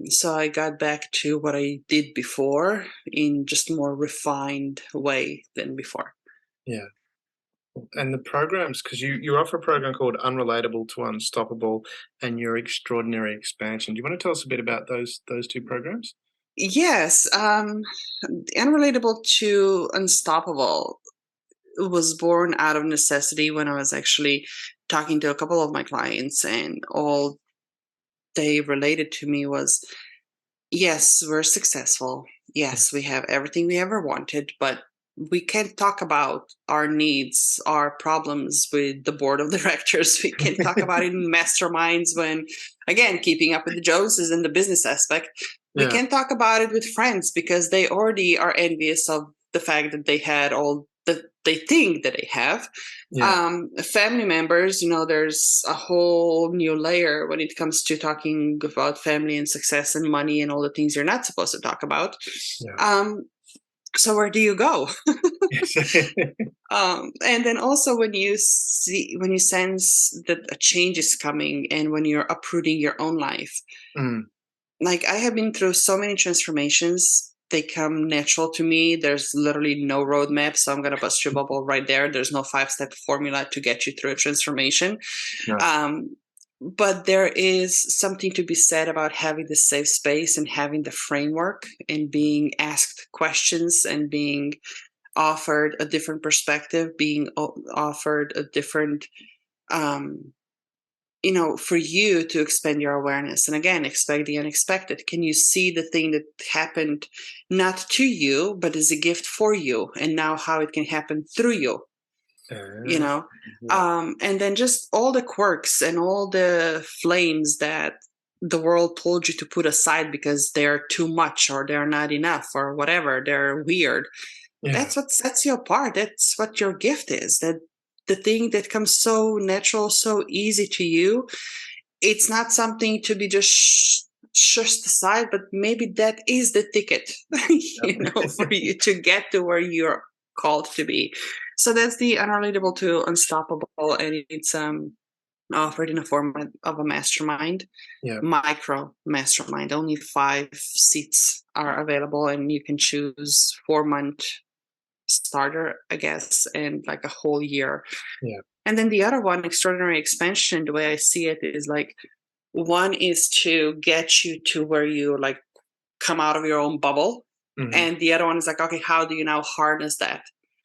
So I got back to what I did before in just a more refined way than before. Yeah. And the programs, because you offer a program called Unrelatable to Unstoppable and your Extraordinary Expansion. Do you want to tell us a bit about those two programs? Yes, Unrelatable to Unstoppable was born out of necessity when I was actually talking to a couple of my clients, and all they related to me was, yes, we're successful. Yes, we have everything we ever wanted, but we can't talk about our needs, our problems with the board of directors. We can talk about it in masterminds when, again, keeping up with the Joneses and the business aspect. We Yeah. can talk about it with friends because they already are envious of the fact that they had all that they think that they have. Yeah. Family members, there's a whole new layer when it comes to talking about family and success and money and all the things you're not supposed to talk about. Yeah. So where do you go? Yes. And then also when you sense that a change is coming, and when you're uprooting your own life, like I have been through so many transformations, they come natural to me. There's literally no roadmap, so I'm gonna bust your bubble right there. There's no 5-step formula to get you through a transformation. No. But there is something to be said about having the safe space and having the framework and being asked questions and being offered a different perspective, being offered a different, for you to expand your awareness. And again, expect the unexpected. Can you see the thing that happened not to you, but as a gift for you, and now how it can happen through you? Yeah. And then just all the quirks and all the flames that the world told you to put aside because they're too much or they're not enough or whatever, they're weird. Yeah. That's what sets you apart. That's what your gift is. That the thing that comes so natural, so easy to you, it's not something to be just shushed aside, but maybe that is the ticket, for you to get to where you're called to be. So that's the Unrelatable to Unstoppable, and it's offered in a format of a mastermind, micro mastermind. Only 5 seats are available, and you can choose 4-month starter, I guess, and like a whole year. Yeah. And then the other one, Extraordinary Expansion, the way I see it is like, one is to get you to where you like come out of your own bubble. And the other one is like, okay, how do you now harness that?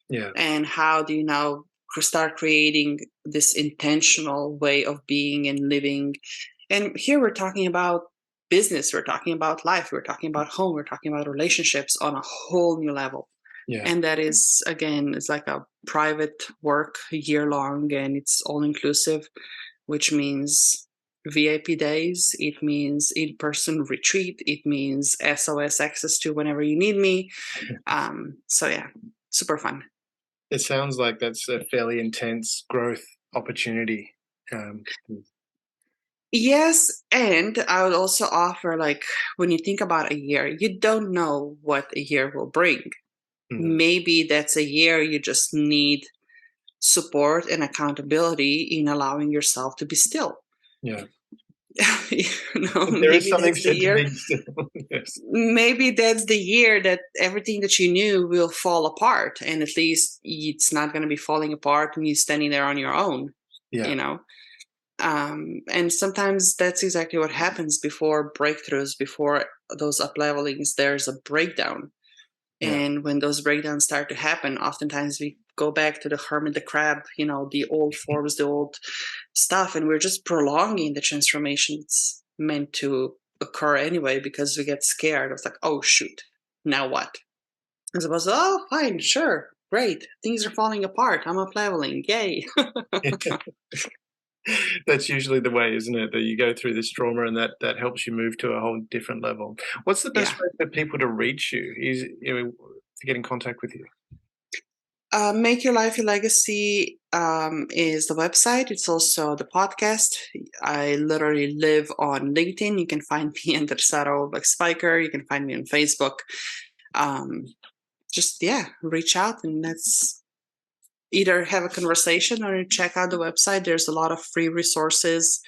Yeah. And how do you now start creating this intentional way of being and living? And here we're talking about business, we're talking about life, we're talking about home, we're talking about relationships on a whole new level. Yeah. And that is, again, it's like a private work, year long, and it's all inclusive, which means VIP days, it means in-person retreat, it means SOS access to whenever you need me. So yeah, super fun. It sounds like that's a fairly intense growth opportunity. Yes, and I would also offer, like, when you think about a year, you don't know what a year will bring. Maybe that's a year you just need support and accountability in allowing yourself to be still. Yeah. Maybe that's the year. Yes. Maybe that's the year that everything that you knew will fall apart, and at least it's not going to be falling apart and you standing there on your own. Yeah. And sometimes that's exactly what happens before breakthroughs, before those up levelings. There's a breakdown. And when those breakdowns start to happen, oftentimes we go back to the hermit, the crab, the old forms, the old stuff, and we're just prolonging the transformation that's meant to occur anyway because we get scared. It's like, oh, shoot, now what? As opposed to, oh, fine, sure, great, things are falling apart, I'm up leveling, yay. That's usually the way, isn't it? That you go through this trauma and that helps you move to a whole different level. What's the best way for people to reach you? To get in contact with you? Make Your Life Your Legacy is the website. It's also the podcast. I literally live on LinkedIn. You can find me under Sara Oblak Speicher. You can find me on Facebook. Reach out and let's either have a conversation or check out the website. There's a lot of free resources.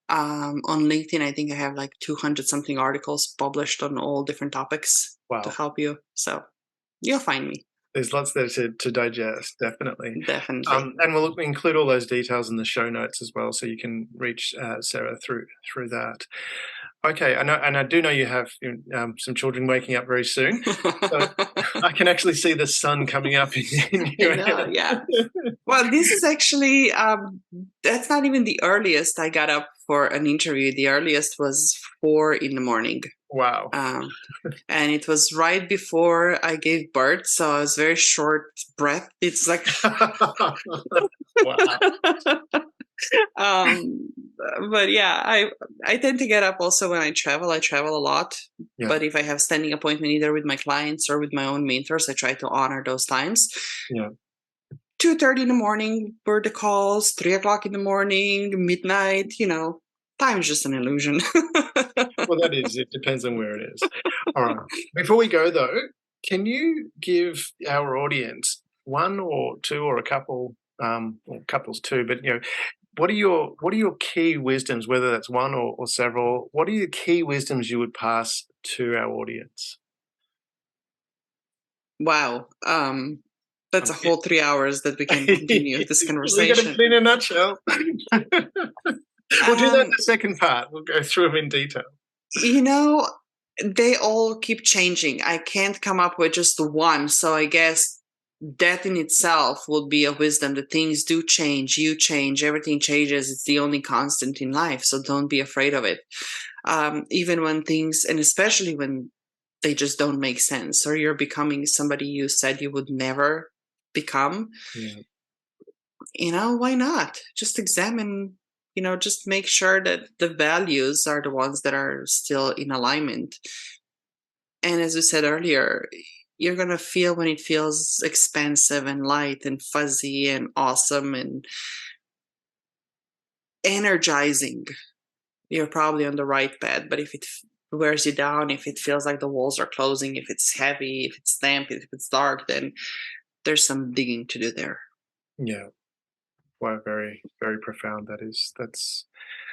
On LinkedIn, I think I have like 200 something articles published on all different topics to help you. So you'll find me. There's lots there to digest, definitely. Definitely. And we'll include all those details in the show notes as well, so you can reach Sara through that. Okay, I do know you have some children waking up very soon. So I can actually see the sun coming up in your head. Yeah. Well, this is actually that's not even the earliest I got up for an interview. The earliest was 4 a.m. Wow. And it was right before I gave birth, so I was very short breath. It's like wow. But yeah, I tend to get up also when I travel. I travel a lot, but if I have standing appointment either with my clients or with my own mentors, I try to honor those times. 2:30 in the morning were the calls, 3:00 in the morning, midnight, time is just an illusion. Well, that is, it depends on where it is. All right. Before we go though, can you give our audience one or two or a couple, well, couples too, but what are your key wisdoms, whether that's one or several? What are your key wisdoms you would pass to our audience? Wow. That's a whole 3 hours that we can continue this conversation. We're going to in a nutshell. We'll do that in the second part. We'll go through them in detail. They all keep changing. I can't come up with just one. So I guess that in itself would be a wisdom that things do change. You change. Everything changes. It's the only constant in life. So don't be afraid of it. Even when things, and especially when they just don't make sense, or you're becoming somebody you said you would never become, why not? Just examine, just make sure that the values are the ones that are still in alignment. And as we said earlier, you're going to feel when it feels expansive and light and fuzzy and awesome and energizing. You're probably on the right path. But if it wears you down, if it feels like the walls are closing, if it's heavy, if it's damp, if it's dark, then there's some digging to do there. Yeah. Wow, very, very profound that is. That's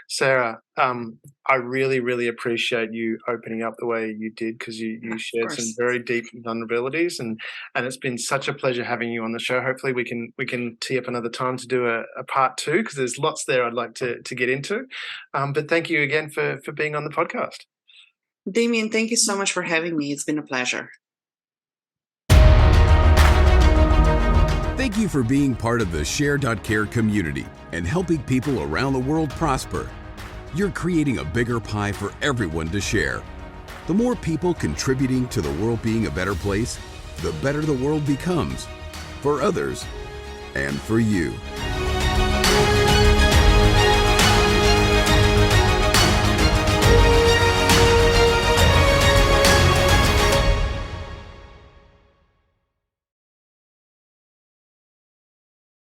Sara. I really, really appreciate you opening up the way you did, because you shared some very deep vulnerabilities, and it's been such a pleasure having you on the show. Hopefully we can tee up another time to do a part 2, because there's lots there I'd like to get into. But thank you again for being on the podcast. Damien, thank you so much for having me. It's been a pleasure. Thank you for being part of the Share.care community and helping people around the world prosper. You're creating a bigger pie for everyone to share. The more people contributing to the world being a better place, the better the world becomes, for others and for you.